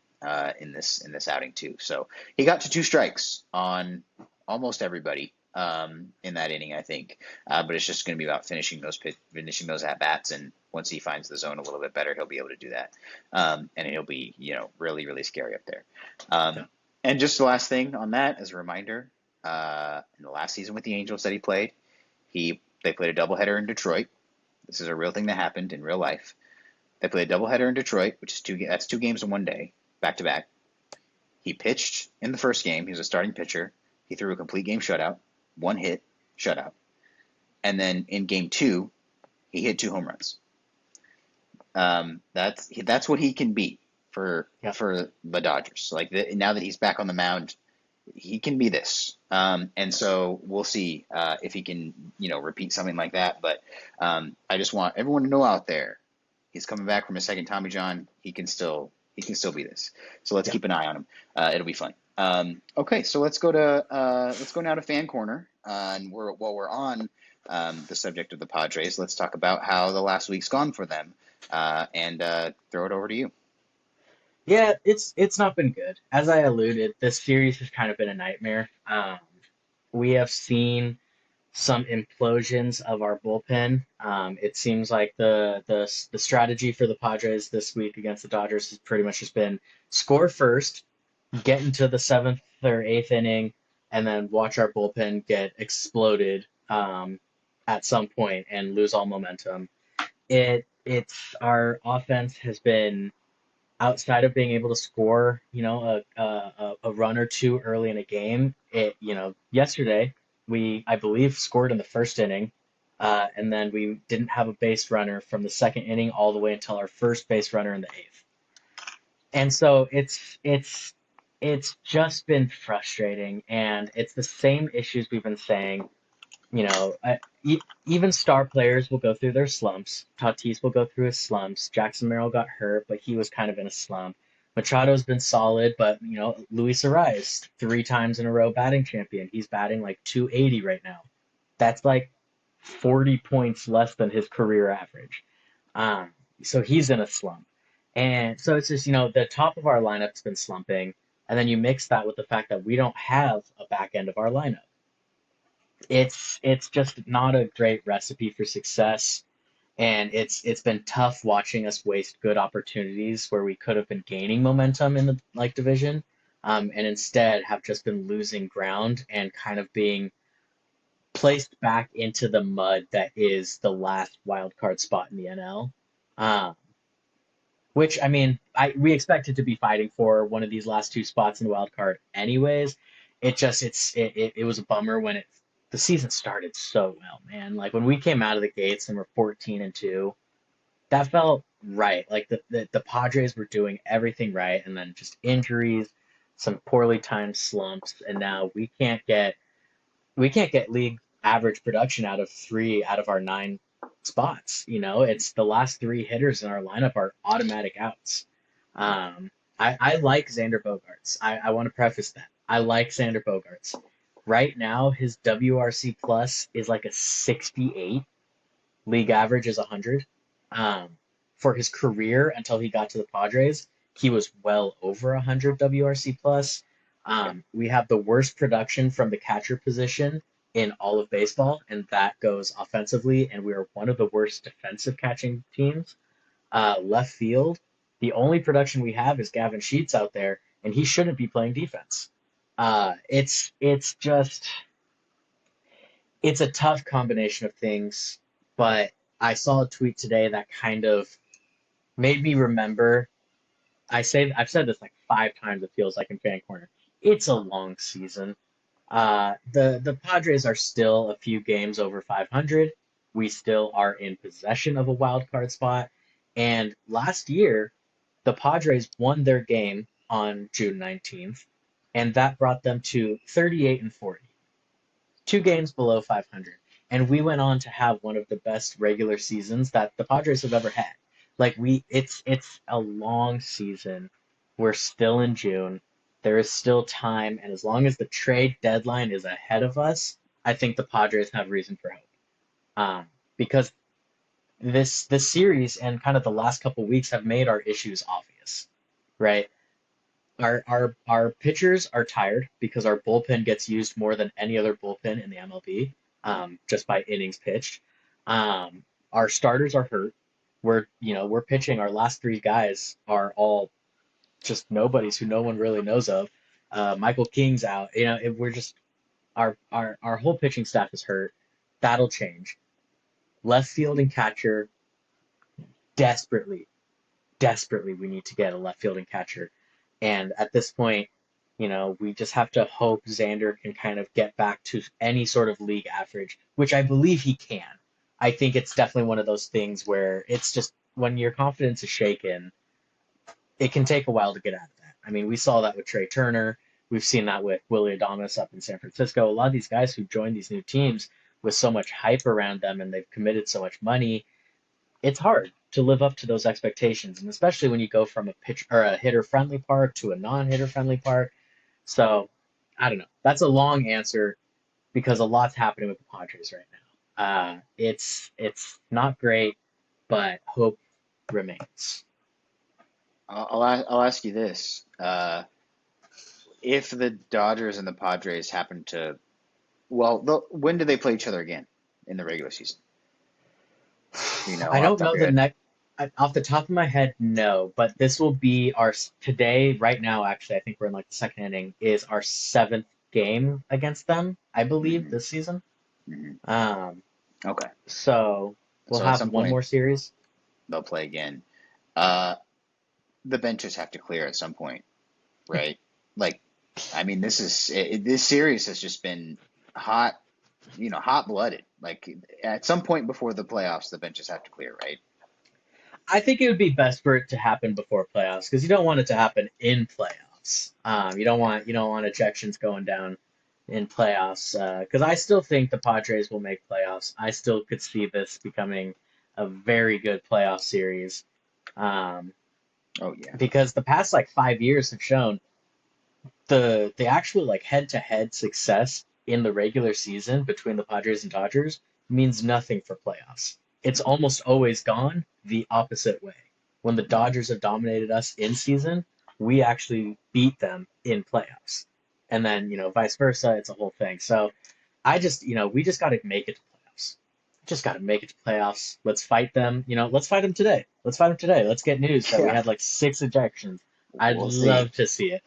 in this outing too. So he got to 2 strikes on almost everybody in that inning, I think. But it's just going to be about finishing those at bats, and once he finds the zone a little bit better, he'll be able to do that, and he'll be really really scary up there. Yeah. And just the last thing on that as a reminder, in the last season with the Angels that he played, they played a doubleheader in Detroit. This is a real thing that happened in real life. They played a doubleheader in Detroit, which is that's 2 games in one day, back to back. He pitched in the first game. He was a starting pitcher. He threw a complete game shutout, 1 hit, shutout. And then in game 2, he hit 2 home runs. That's what he can be for Yeah. for the Dodgers. Like now that he's back on the mound, he can be this. And so we'll see if he can, repeat something like that. But I just want everyone to know out there, he's coming back from a second Tommy John. He can still be this. So let's Yeah. keep an eye on him. It'll be fun. Okay, so let's go now to fan corner. And while we're on the subject of the Padres, let's talk about how the last week's gone for them. And throw it over to you. Yeah, it's not been good. As I alluded, this series has kind of been a nightmare. We have seen some implosions of our bullpen. It seems like the strategy for the Padres this week against the Dodgers has pretty much just been score first, get into the seventh or eighth inning, and then watch our bullpen get exploded at some point and lose all momentum. It's our offense has been outside of being able to score, a run or two early in a game. Yesterday we, I believe, scored in the first inning, and then we didn't have a base runner from the second inning all the way until our first base runner in the eighth. And so it's just been frustrating, and it's the same issues we've been saying Even star players will go through their slumps. Tatis will go through his slumps. Jackson Merrill got hurt, but he was kind of in a slump. Machado's been solid, but Luis Ariz, 3 times in a row batting champion. He's batting like 280 right now. That's like 40 points less than his career average. Um, so he's in a slump. And so it's just, the top of our lineup's been slumping. And then you mix that with the fact that we don't have a back end of our lineup. It's just not a great recipe for success. And it's been tough watching us waste good opportunities where we could have been gaining momentum in the division, and instead have just been losing ground and kind of being placed back into the mud that is the last wild card spot in the NL. Um, which I mean, we expected to be fighting for one of these last 2 spots in the wild card anyways. It was a bummer when the season started so well, man. Like when we came out of the gates and we're 14-2, that felt right. Like the Padres were doing everything right, and then just injuries, some poorly timed slumps, and now we can't get league average production out of 3 out of our 9 spots. It's the last 3 hitters in our lineup are automatic outs. I like Xander Bogaerts. I want to preface that. I like Xander Bogaerts. Right now, his WRC plus is like a 68. League average is 100. For his career until he got to the Padres, he was well over 100 WRC plus. We have the worst production from the catcher position in all of baseball, and that goes offensively, and we are one of the worst defensive catching teams. Left field, the only production we have is Gavin Sheets out there, and he shouldn't be playing defense. It's a tough combination of things, but I saw a tweet today that kind of made me remember. I've said this like 5 times, it feels like, in Fan Corner. It's a long season. The Padres are still a few games over 500. We still are in possession of a wild card spot. And last year, the Padres won their game on June 19th, and that brought them to 38-40, 2 games below 500. And we went on to have one of the best regular seasons that the Padres have ever had. Like it's a long season. We're still in June. There is still time, and as long as the trade deadline is ahead of us, I think the Padres have reason for hope. Because this series and kind of the last couple weeks have made our issues obvious, right? Our pitchers are tired because our bullpen gets used more than any other bullpen in the MLB, just by innings pitched. Our starters are hurt. We're pitching. Our last 3 guys are all just nobodies who no one really knows of. Michael King's out. We're just our whole pitching staff is hurt. That'll change. Left field and catcher, desperately, desperately, we need to get a left field and catcher. And at this point, we just have to hope Xander can kind of get back to any sort of league average, which I believe he can. I think it's definitely one of those things where it's just when your confidence is shaken, it can take a while to get out of that. I mean, we saw that with Trey Turner. We've seen that with Willie Adames up in San Francisco. A lot of these guys who joined these new teams with so much hype around them and they've committed so much money, it's hard to live up to those expectations, and especially when you go from a pitch or a hitter-friendly park to a non-hitter-friendly park. So, I don't know. That's a long answer because a lot's happening with the Padres right now. It's not great, but hope remains. I'll ask you this: if the Dodgers and the Padres happen to, when do they play each other again in the regular season? I Off don't the top know of your the head. next off the top of my head, no, but this will be our today, right now, actually, I think we're in like the second inning, is our 7th game against them, I believe, Hmm. this season. Hmm. Um, Okay, so we'll so at have some one point more series. they'll play again. Uh, the benches have to clear at some point, right? Like, I mean, this series has just been hot, hot blooded. Like at some point before the playoffs, the benches have to clear, right? I think it would be best for it to happen before playoffs because you don't want it to happen in playoffs. You don't want ejections going down. in playoffs because I still think the Padres will make playoffs. I still could see this becoming a very good playoff series um, Oh yeah. because the past like 5 years have shown the actual like head-to-head success in the regular season between the Padres and Dodgers means nothing for playoffs. It's almost always gone the opposite way. When the Mhm. Dodgers have dominated us in season, we actually beat them in playoffs. And then, vice versa, it's a whole thing. So we just got to make it to playoffs. Just got to make it to playoffs. Let's fight them. Let's fight them today. Let's fight them today. Let's get news that we Yeah, had like 6 ejections. I'd we'll see. love to see it.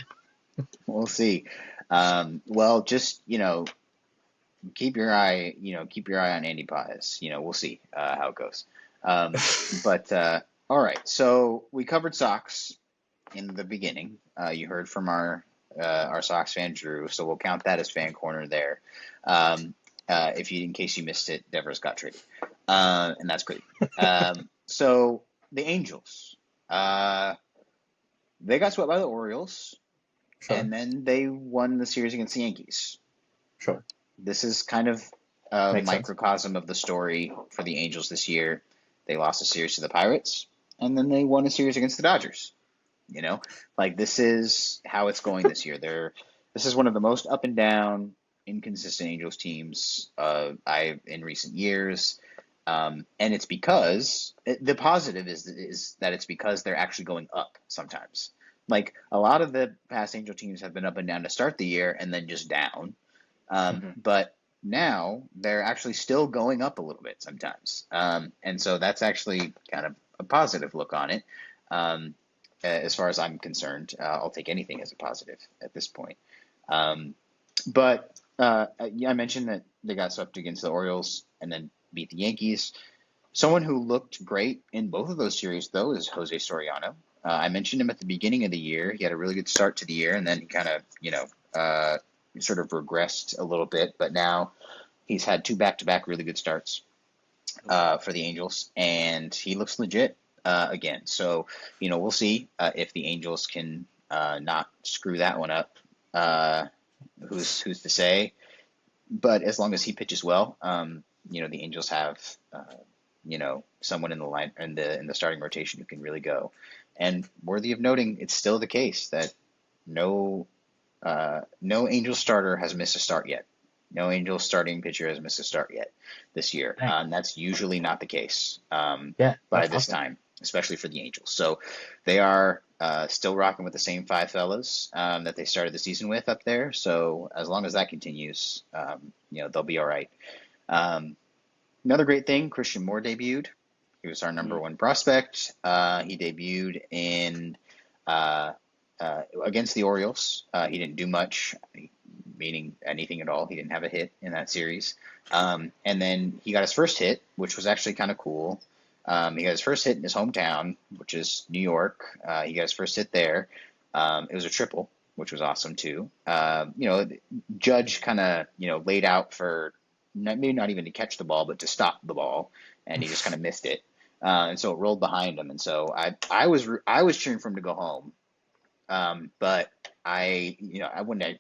We'll see. Well, just keep your eye on Andy Pies. We'll see how it goes. But all right, so we covered Sox in the beginning. You heard from our Sox fan Drew, so we'll count that as fan corner there. In case you missed it, Devers got traded, and that's great. So the Angels, uh, they got swept by the Orioles, Sure, and then they won the series against the Yankees. sure. This is kind of a Makes sense. microcosm of the story for the Angels this year. They lost a series to the Pirates, and then they won a series against the Dodgers. You know, like this is how it's going this year. This is one of the most up and down, inconsistent Angels teams I in recent years. And it's because the positive is that it's because they're actually going up sometimes. Like a lot of the past Angel teams have been up and down to start the year and then just down. Hmm. But now they're actually still going up a little bit sometimes. And so that's actually kind of a positive look on it. Um, as far as I'm concerned, I'll take anything as a positive at this point. Um, but yeah, I mentioned that they got swept against the Orioles and then beat the Yankees. Someone who looked great in both of those series, though, is Jose Soriano. I mentioned him at the beginning of the year. He had a really good start to the year, and then he kind of, sort of regressed a little bit. But now he's had two back-to-back really good starts for the Angels, and he looks legit again. So, we'll see if the Angels can not screw that one up. Uh, who's to say? But as long as he pitches well, the Angels have someone in the line in the starting rotation who can really go. And worthy of noting, it's still the case that no no Angels starter has missed a start yet. No Angels starting pitcher has missed a start yet this year. Dang. That's usually not the case Yeah, by that's this awesome. time, especially for the Angels. So they are still rocking with the same five fellas that they started the season with up there. So as long as that continues, they'll be all right. Um, Another great thing, Christian Moore debuted. He was our number Mm. one prospect. He debuted in against the Orioles. He didn't do much, meaning anything at all. He didn't have a hit in that series. And then he got his first hit, which was actually kind of cool. He got his first hit in his hometown, which is New York. He got his first hit there. It was a triple, which was awesome too. Judge kind of laid out for maybe not even to catch the ball, but to stop the ball, and he just kind of missed it. And so it rolled behind him, and so I was cheering for him to go home, but I wouldn't.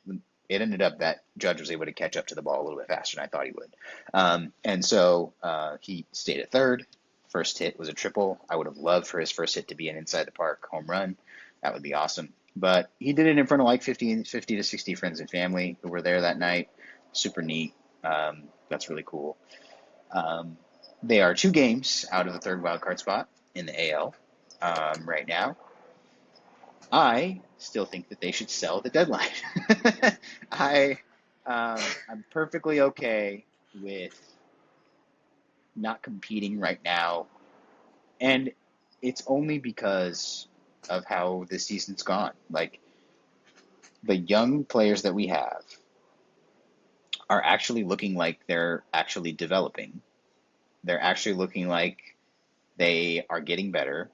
It ended up that Judge was able to catch up to the ball a little bit faster than I thought he would, and so he stayed at third. First hit was a triple. I would have loved for his first hit to be an inside the park home run. That would be awesome. But he did it in front of like 50 to 60 friends and family who were there that night. Super neat. That's really cool. Um, they are 2 games out of the third wild card spot in the AL right now. I still think that they should sell the deadline. I I'm perfectly okay with not competing right now, and it's only because of how this season's gone. Like the young players that we have are actually looking like they're actually developing. They're actually looking like they are getting better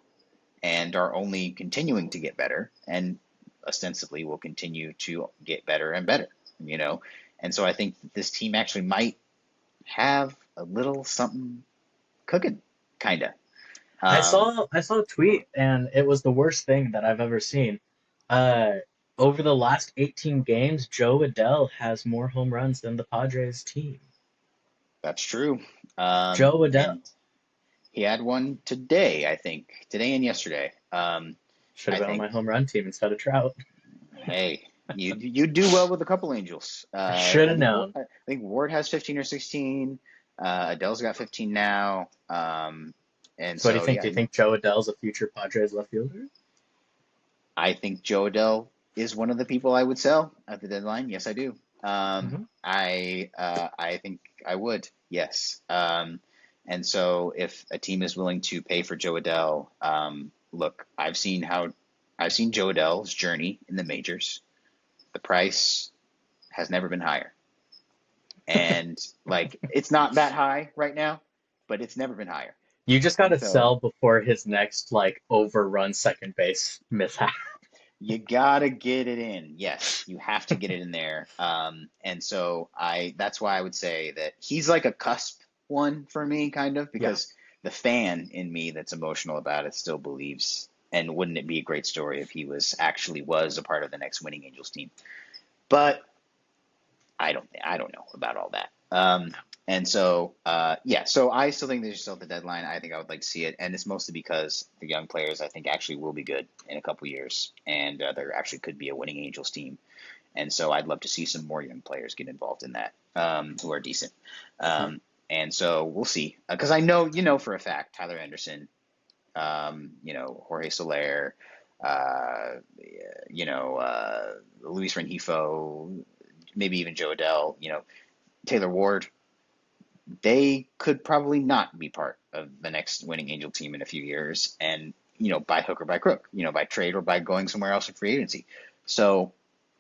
and are only continuing to get better and ostensibly will continue to get better and better, you know? And so I think that this team actually might have a little something cooking, kind of. I Um, saw I saw a tweet and it was the worst thing that I've ever seen. Uh, Over the last 18 games, Joe Adell has more home runs than the Padres team. That's true. Joe Adell. And he had one today, I think, today and yesterday. Should I have been on think, my home run team instead of Trout. hey, you do well with a couple Angels. I should have known. I think Ward has 15 or 16. Adele's got 15 now. And So what do you so think? yeah, Do you think Joe Adell's a future Padres left fielder? I think Joe Adele is one of the people I would sell at the deadline. Yes, I do. Mm-hmm. I think I would. Yes. And so if a team is willing to pay for Joe Adele, look, I've seen Joe Adele's journey in the majors. The price has never been higher. And like it's not that high right now, but it's never been higher. You just got And to so sell before his next like overrun second base mishap. you gotta get it in. Yes, you have to get it in there. And so that's why I would say that he's like a cusp one for me, kind of, Yeah. because the fan in me that's emotional about it still believes. And wouldn't it be a great story if he was a part of the next winning Angels team? But I don't know about all that. And so, yeah, so I still think they should sell at the deadline. I think I would like to see it. And it's mostly because the young players, I think, actually will be good in a couple years. And there actually could be a winning Angels team. And so I'd love to see some more young players get involved in that who are decent. And so we'll see. Because I know, for a fact, Tyler Anderson, Jorge Soler, uh, Luis Rengifo, maybe even Joe Adele, Taylor Ward, they could probably not be part of the next winning Angel team in a few years, and by hook or by crook, by trade or by going somewhere else in free agency. So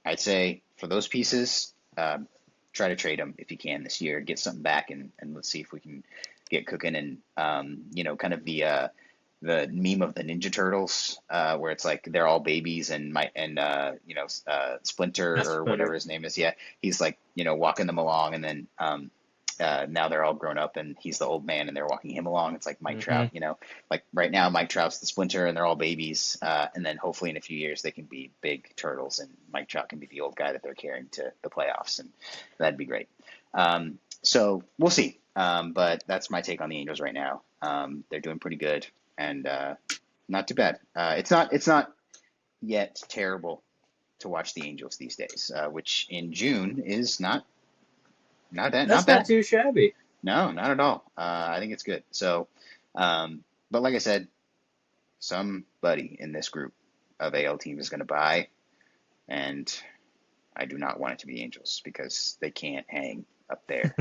I'd say for those pieces, try to trade them if you can this year, get something back, and let's see if we can get cooking. And kind of the meme of the Ninja Turtles, where it's like they're all babies, and Splinter That's or funny. whatever his name is, yeah, he's like walking them along, and then now they're all grown up, and he's the old man, and they're walking him along. It's like Mike Mm-hmm. Trout, like right now Mike Trout's the Splinter, and they're all babies, and then hopefully in a few years they can be big turtles, and Mike Trout can be the old guy that they're carrying to the playoffs, and that'd be great. So we'll see. But that's my take on the Angels right now. They're doing pretty good, and not too bad. It's not yet terrible to watch the Angels these days, which in June is not That's not bad. too shabby. No, not at all. I think it's good. So, but like I said, somebody in this group of AL team is going to buy, and I do not want it to be Angels because they can't hang up there.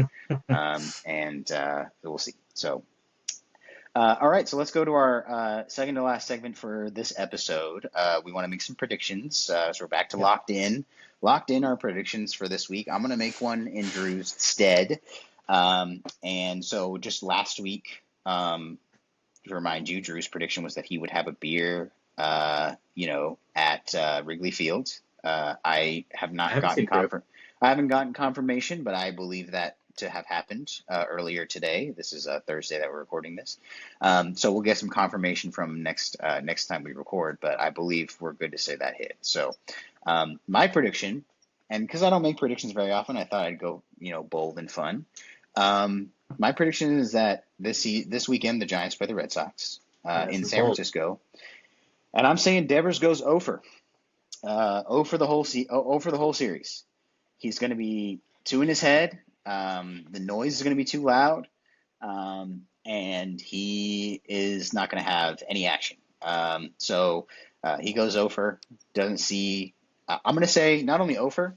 And we'll see. So, all right, so let's go to our second to last segment for this episode. We want to make some predictions. So we're back to Yeah. locked in our predictions for this week. I'm going to make one in Drew's stead. And so just last week, to remind you, Drew's prediction was that he would have a beer, at Wrigley Field. I have not gotten I haven't gotten confirmation, but I believe that to have happened earlier today. This is Thursday that we're recording this, so we'll get some confirmation from next time we record. But I believe we're good to say that hit. So my prediction, and because I don't make predictions very often, I thought I'd go bold and fun. My prediction is that this weekend the Giants play the Red Sox in San Francisco, and I'm saying Devers goes over. 0 for the whole series. He's going to be 2 in his head. The noise is going to be too loud, and he is not going to have any action. So he goes over. Doesn't see. I'm going to say not only over,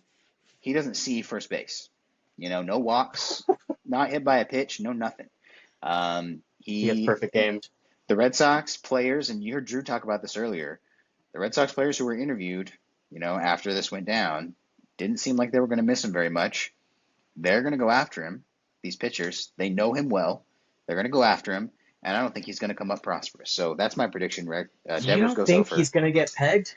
he doesn't see first base. No walks, not hit by a pitch, no nothing. He gets perfect games. The Red Sox players, and you heard Drew talk about this earlier. The Red Sox players who were interviewed, after this went down, didn't seem like they were going to miss him very much. They're going to go after him. These pitchers, they know him well. They're going to go after him, and I don't think he's going to come up prosperous. So that's my prediction, Rick. You Devers don't goes think over. He's going to get pegged?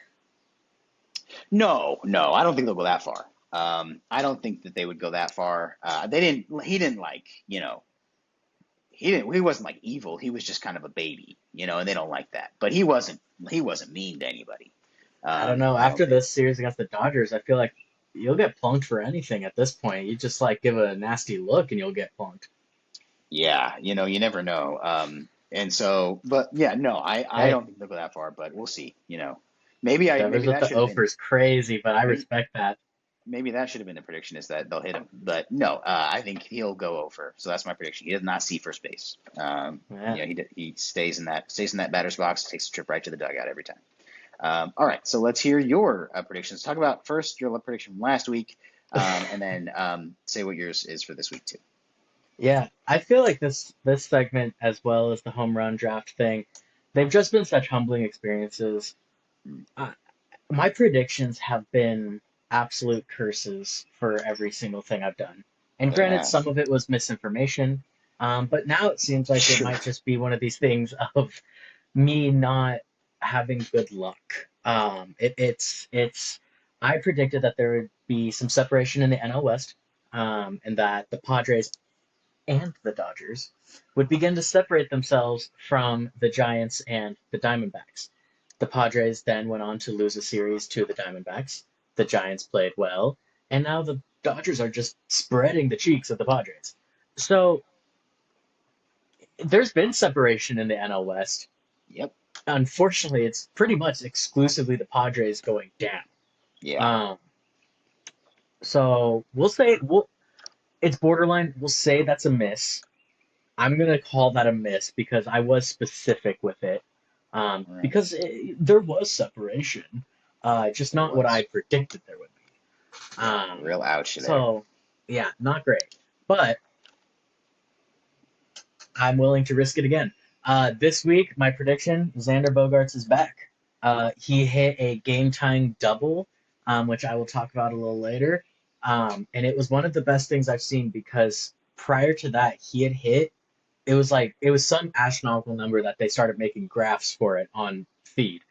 No, I don't think they'll go that far. I don't think that they would go that far. He wasn't like evil. He was just kind of a baby, and they don't like that. But he wasn't mean to anybody. I don't know. I don't. After this series against the Dodgers, I feel like you'll get plunked for anything at this point. You just like give a nasty look and you'll get plunked. Yeah, you never know. And so, but yeah, no, I Hey, don't think they'll go that far, but we'll see. Devers Maybe with that the should have offer been is crazy, but I maybe respect that. maybe that should have been the prediction is that they'll hit him. But no, I think he'll go over. So that's my prediction. He does not see first base. Yeah. He stays in that batter's box, takes a trip right to the dugout every time. All right, so let's hear your predictions. Talk about first your prediction from last week, and then say what yours is for this week too. Yeah, I feel like this segment as well as the home run draft thing, they've just been such humbling experiences. Mm, Uh, my predictions have been absolute curses for every single thing I've done. And they granted, have. some of it was misinformation, but now it seems like it Sure. might just be one of these things of me not having good luck. It's I predicted that there would be some separation in the NL West, and that the Padres and the Dodgers would begin to separate themselves from the Giants and the Diamondbacks. The Padres then went on to lose a series to the Diamondbacks. The Giants played well, and now the Dodgers are just spreading the cheeks of the Padres. So there's been separation in the NL West. Yep. Unfortunately, it's pretty much exclusively the Padres going down. Yeah. Um, so it's borderline. We'll say that's a miss. I'm gonna call that a miss because I was specific with it. All right. Because there was separation, just There not what I was. predicted there would be. Yeah. Real ouch there. So yeah, not great. But I'm willing to risk it again. This week, my prediction: Xander Bogaerts is back. He hit a game-tying double, which I will talk about a little later. And it was one of the best things I've seen because prior to that, he had hit it was some astronomical number that they started making graphs for it on feed.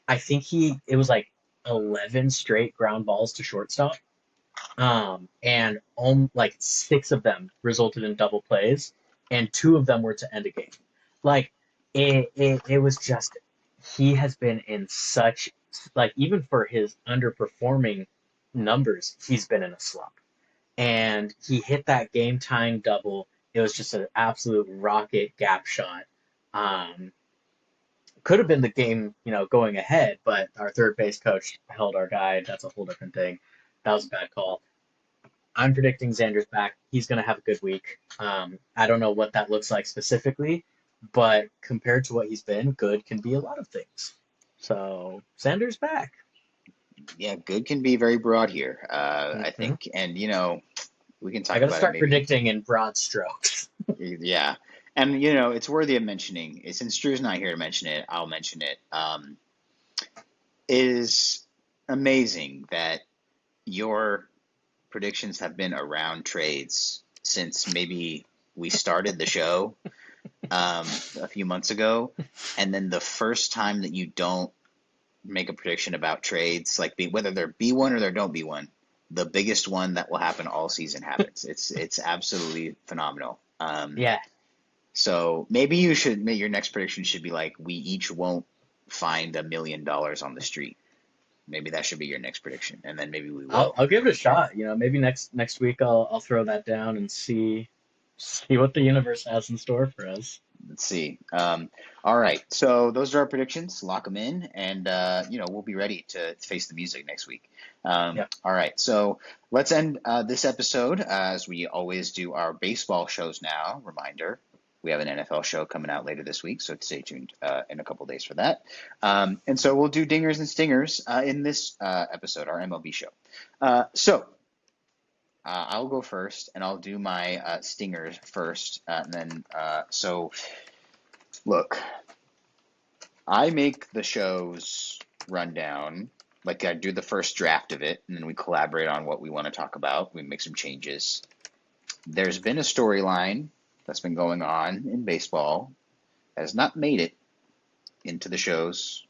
I think it was like 11 straight ground balls to shortstop. And like six of them resulted in double plays, and two of them were to end a game. Like it was just he has been in such like even for his underperforming numbers, he's been in a slump and he hit that game tying double. It was just an absolute rocket gap shot. Um, could have been the game, going ahead, but our third base coach held our guy. That's a whole different thing. That was a bad call. I'm predicting Xander's back. He's going to have a good week. I don't know what that looks like specifically, but compared to what he's been, good can be a lot of things. So Xander's back. Yeah, good can be very broad here. I Hmm. think, and we can I talk got to about it start maybe. predicting in broad strokes. Yeah, and it's worthy of mentioning. Since Drew's not here to mention it, I'll mention it. It is amazing that your predictions have been around trades since maybe we started the show a few months ago, and then the first time that you don't make a prediction about trades, like whether there be one or there don't be one, the biggest one that will happen all season happens. It's absolutely phenomenal. Yeah, So maybe your next prediction should be like we each won't find $1 million on the street. Maybe that should be your next prediction, and then maybe we I'll will. I'll give it a shot. Maybe next week I'll throw that down and see what the universe has in store for us. Let's see. All right. So those are our predictions. Lock them in, and we'll be ready to face the music next week. Yeah. All right. So let's end this episode as we always do our baseball shows now. Reminder: we have an NFL show coming out later this week, so stay tuned in a couple days for that. And so we'll do dingers and stingers in this episode, our MLB show. So I'll go first, and I'll do my stingers first, and then look, I make the show's rundown, like I do the first draft of it, and then we collaborate on what we want to talk about. We make some changes. There's been a storyline that's been going on in baseball that has not made it into the show's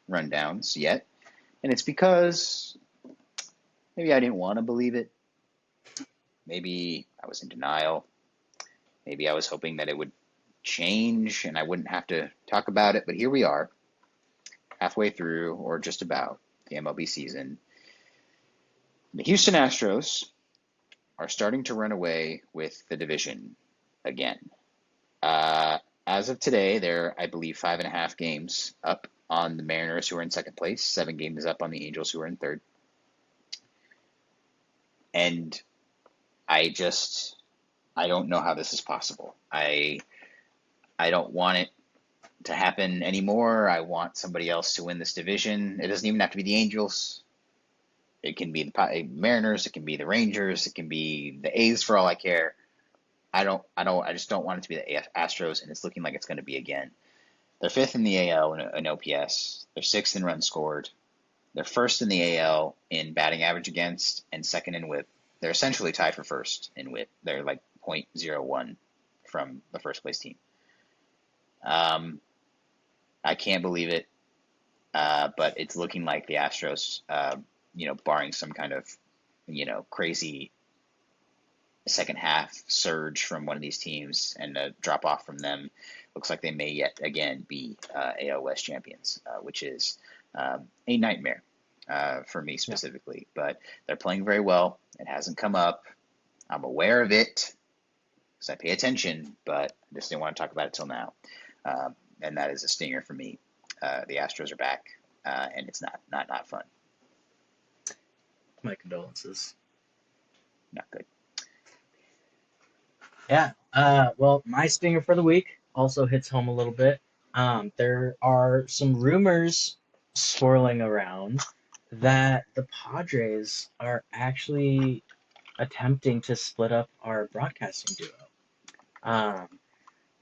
rundowns yet, and it's because maybe I didn't want to believe it. Maybe I was in denial. Maybe I was hoping that it would change and I wouldn't have to talk about it, but here we are, halfway through or just about. the MLB season. The Houston Astros are starting to run away with the division again. As of today, they're, I believe, 5.5 games up on the Mariners, who are in second place, 7 games up on the Angels, who are in third. And I don't know how this is possible. I don't want it to happen anymore. I want somebody else to win this division. It doesn't even have to be the Angels. It can be the Mariners. It can be the Rangers. It can be the A's for all I care. I just don't want it to be the Astros, and it's looking like it's going to be again. They're fifth in the AL in OPS. They're sixth in runs scored. They're first in the AL in batting average against and second in WHIP. They're essentially tied for first in WHIP. They're like .01 from the first place team. I can't believe it, but it's looking like the Astros, barring some kind of, crazy second half surge from one of these teams and a drop off from them, looks like they may yet again be AL West champions, which is a nightmare for me specifically. But they're playing very well. It hasn't come up. I'm aware of it because I pay attention, but I just didn't want to talk about it till now. And that is a stinger for me. The Astros are back, and it's not fun. My condolences. Not good. Yeah. Well, my stinger for the week also hits home a little bit. There are some rumors swirling around that the Padres are actually attempting to split up our broadcasting duo.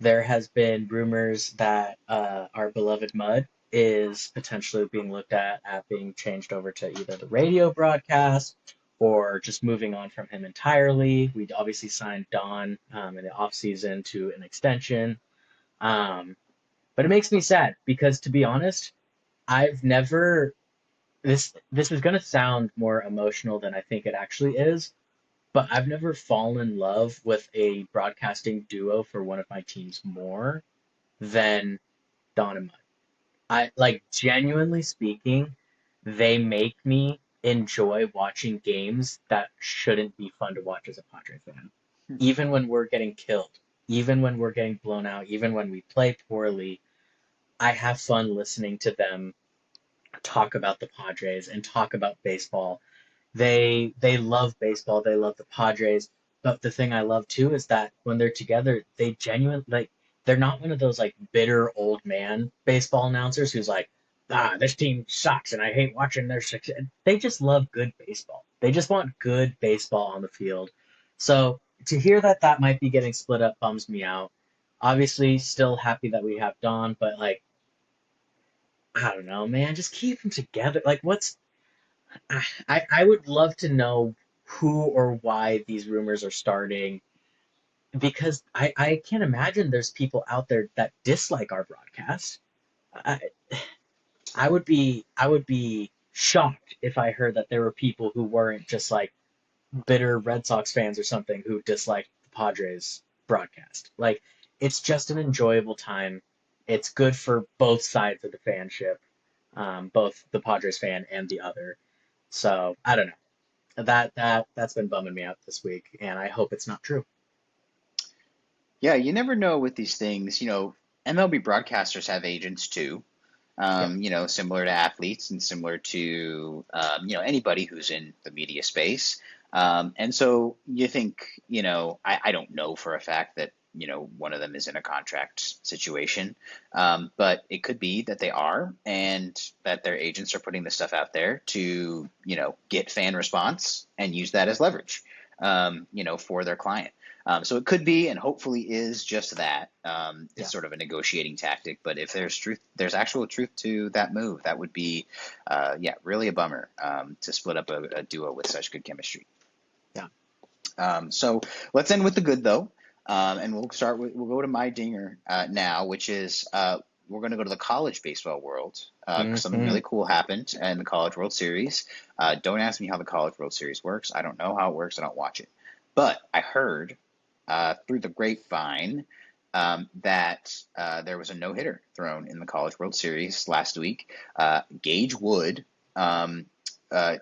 There has been rumors that our beloved Mud is potentially being looked at being changed over to either the radio broadcast or just moving on from him entirely. We'd obviously signed Don in the offseason to an extension. But it makes me sad because, to be honest, I've never. This is going to sound more emotional than I think it actually is, but I've never fallen in love with a broadcasting duo for one of my teams more than Don and Mud. I like, genuinely speaking, they make me enjoy watching games that shouldn't be fun to watch as a Padre fan. Even when we're getting killed, even when we're getting blown out, even when we play poorly, I have fun listening to them talk about the Padres and talk about baseball. They love baseball, they love the Padres, but the thing I love too is that when they're together, they genuinely like they're not one of those like bitter old man baseball announcers who's like, this team sucks and I hate watching their success. They just love good baseball. They just want good baseball on the field. So to hear that that might be getting split up bums me out. Obviously, still happy that we have Don, but like, I don't know, man. Just keep them together. Like, I would love to know who or why these rumors are starting because I can't imagine there's people out there that dislike our broadcast. I, I would be shocked if I heard that there were people who weren't just like bitter Red Sox fans or something who disliked the Padres broadcast. Like, it's just an enjoyable time. It's good for both sides of the fanship, both the Padres fan and the other. So I don't know. That's been bumming me out this week, and I hope it's not true. Yeah, you never know with these things. MLB broadcasters have agents too. Similar to athletes and similar to anybody who's in the media space. And so you think, I don't know for a fact that one of them is in a contract situation, but it could be that they are, and that their agents are putting this stuff out there to get fan response and use that as leverage, for their client. So it could be, and hopefully is, just that. It's sort of a negotiating tactic. But if there's actual truth to that move, that would be, really a bummer to split up a duo with such good chemistry. Yeah. So let's end with the good, though, and we'll go to my dinger now, which is we're going to go to the college baseball world. Something really cool happened in the College World Series. Don't ask me how the College World Series works. I don't know how it works. I don't watch it. But I heard through the grapevine that there was a no-hitter thrown in the College World Series last week. Gage Wood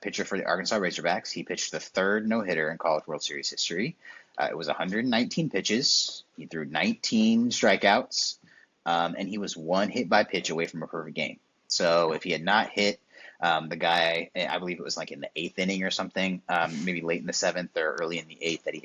pitcher for the Arkansas Razorbacks. He pitched the third no-hitter in College World Series history. It was 119 pitches. He threw 19 strikeouts, and he was one hit by pitch away from a perfect game. So if he had not hit the guy, I believe it was like in the 8th inning or something, maybe late in the 7th or early in the 8th that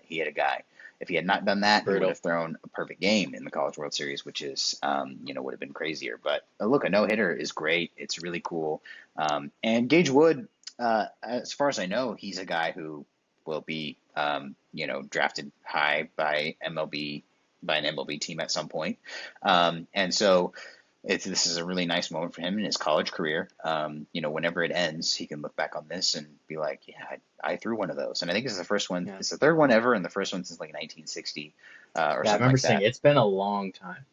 he hit a guy. If he had not done that, he would have thrown a perfect game in the College World Series, which is, would have been crazier. But look, a no-hitter is great. It's really cool. And Gage Wood, as far as I know, he's a guy who will be, drafted high by an MLB team at some point. And so this is a really nice moment for him in his college career. Whenever it ends, he can look back on this and be like, yeah, I threw one of those. And I think this is the first one. Yeah. It's the third one ever, and the first one since like 1960 or something like that. I remember saying it's been a long time.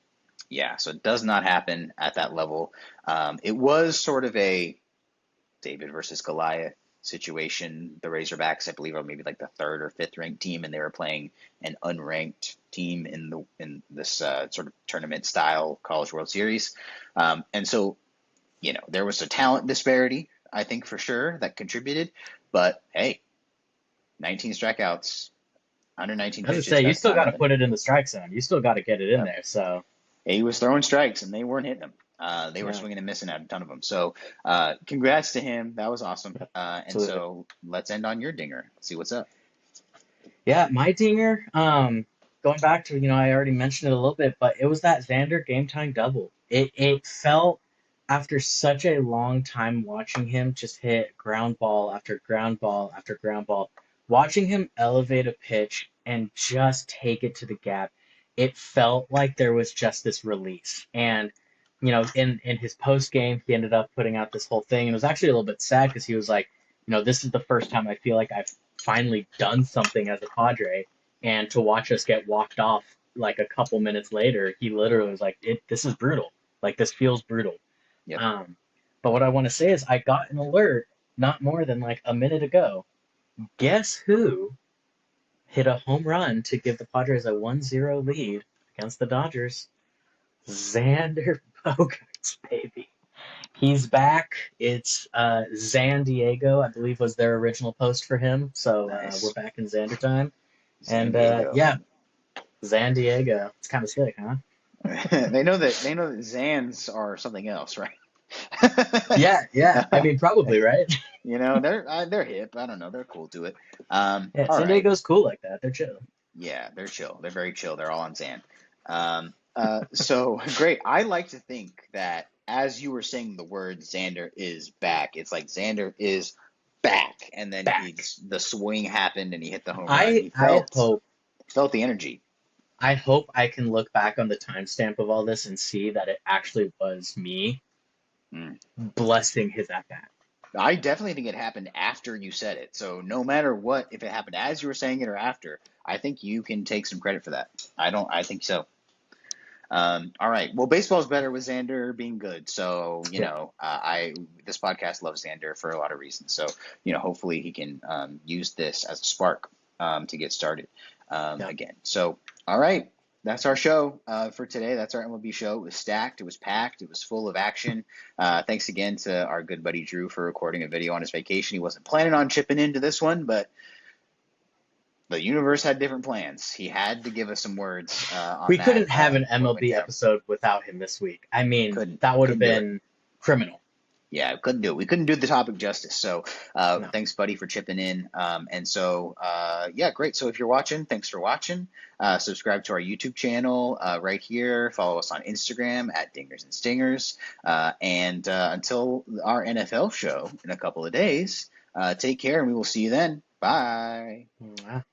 Yeah, so it does not happen at that level. It was sort of a David versus Goliath situation. The Razorbacks, I believe, are maybe like the 3rd or 5th ranked team, and they were playing an unranked team in this sort of tournament style College World Series. And so, there was a talent disparity, I think, for sure, that contributed. But hey, 19 strikeouts, 119 pitches. I was going to say, you still got to put it in the strike zone. You still got to get it in there. So he was throwing strikes, and they weren't hitting them. They were swinging and missing out a ton of them. So congrats to him. That was awesome. And so let's end on your dinger. Let's see what's up. Yeah, my dinger, going back to, I already mentioned it a little bit, but it was that Xander game time double. It felt, after such a long time watching him just hit ground ball after ground ball after ground ball, watching him elevate a pitch and just take it to the gap, it felt like there was just this release. And in his post game, he ended up putting out this whole thing, and it was actually a little bit sad because he was like, this is the first time I feel like I've finally done something as a Padre, and to watch us get walked off like a couple minutes later, he literally was like, this is brutal. Like, this feels brutal. Yep. But what I want to say is I got an alert not more than like a minute ago. Guess who hit a home run to give the Padres a 1-0 lead against the Dodgers? Xander Bogaerts, baby. He's back. It's San Diego, I believe, was their original post for him. So nice. We're back in Xander time. San Diego. It's kind of sick, huh? They know that Zans are something else, right? Yeah. I mean, probably, right? They're hip. I don't know. They're cool to it. San Diego's cool like that. They're chill. Yeah, they're chill. They're very chill. They're all on Zan. So great. I like to think that as you were saying the word Xander is back, it's like Xander is back, and then the swing happened and he hit the home run. I felt the energy. I hope I can look back on the timestamp of all this and see that it actually was me blessing his at-bat. I definitely think it happened after you said it. So no matter what, if it happened as you were saying it or after, I think you can take some credit for that. I think so. All right. Well, baseball's better with Xander being good. So, this podcast loves Xander for a lot of reasons. So, hopefully he can use this as a spark to get started again. So, all right. That's our show for today. That's our MLB show. It was stacked. It was packed. It was full of action. Thanks again to our good buddy Drew for recording a video on his vacation. He wasn't planning on chipping into this one, but the universe had different plans. He had to give us some words on We couldn't have an MLB episode without him this week. I mean, that would have been criminal. Yeah, couldn't do it. We couldn't do the topic justice. So thanks, buddy, for chipping in. Great. So if you're watching, thanks for watching. Subscribe to our YouTube channel right here. Follow us on Instagram at Dingers and Stingers. Until our NFL show in a couple of days, take care, and we will see you then. Bye. Mwah.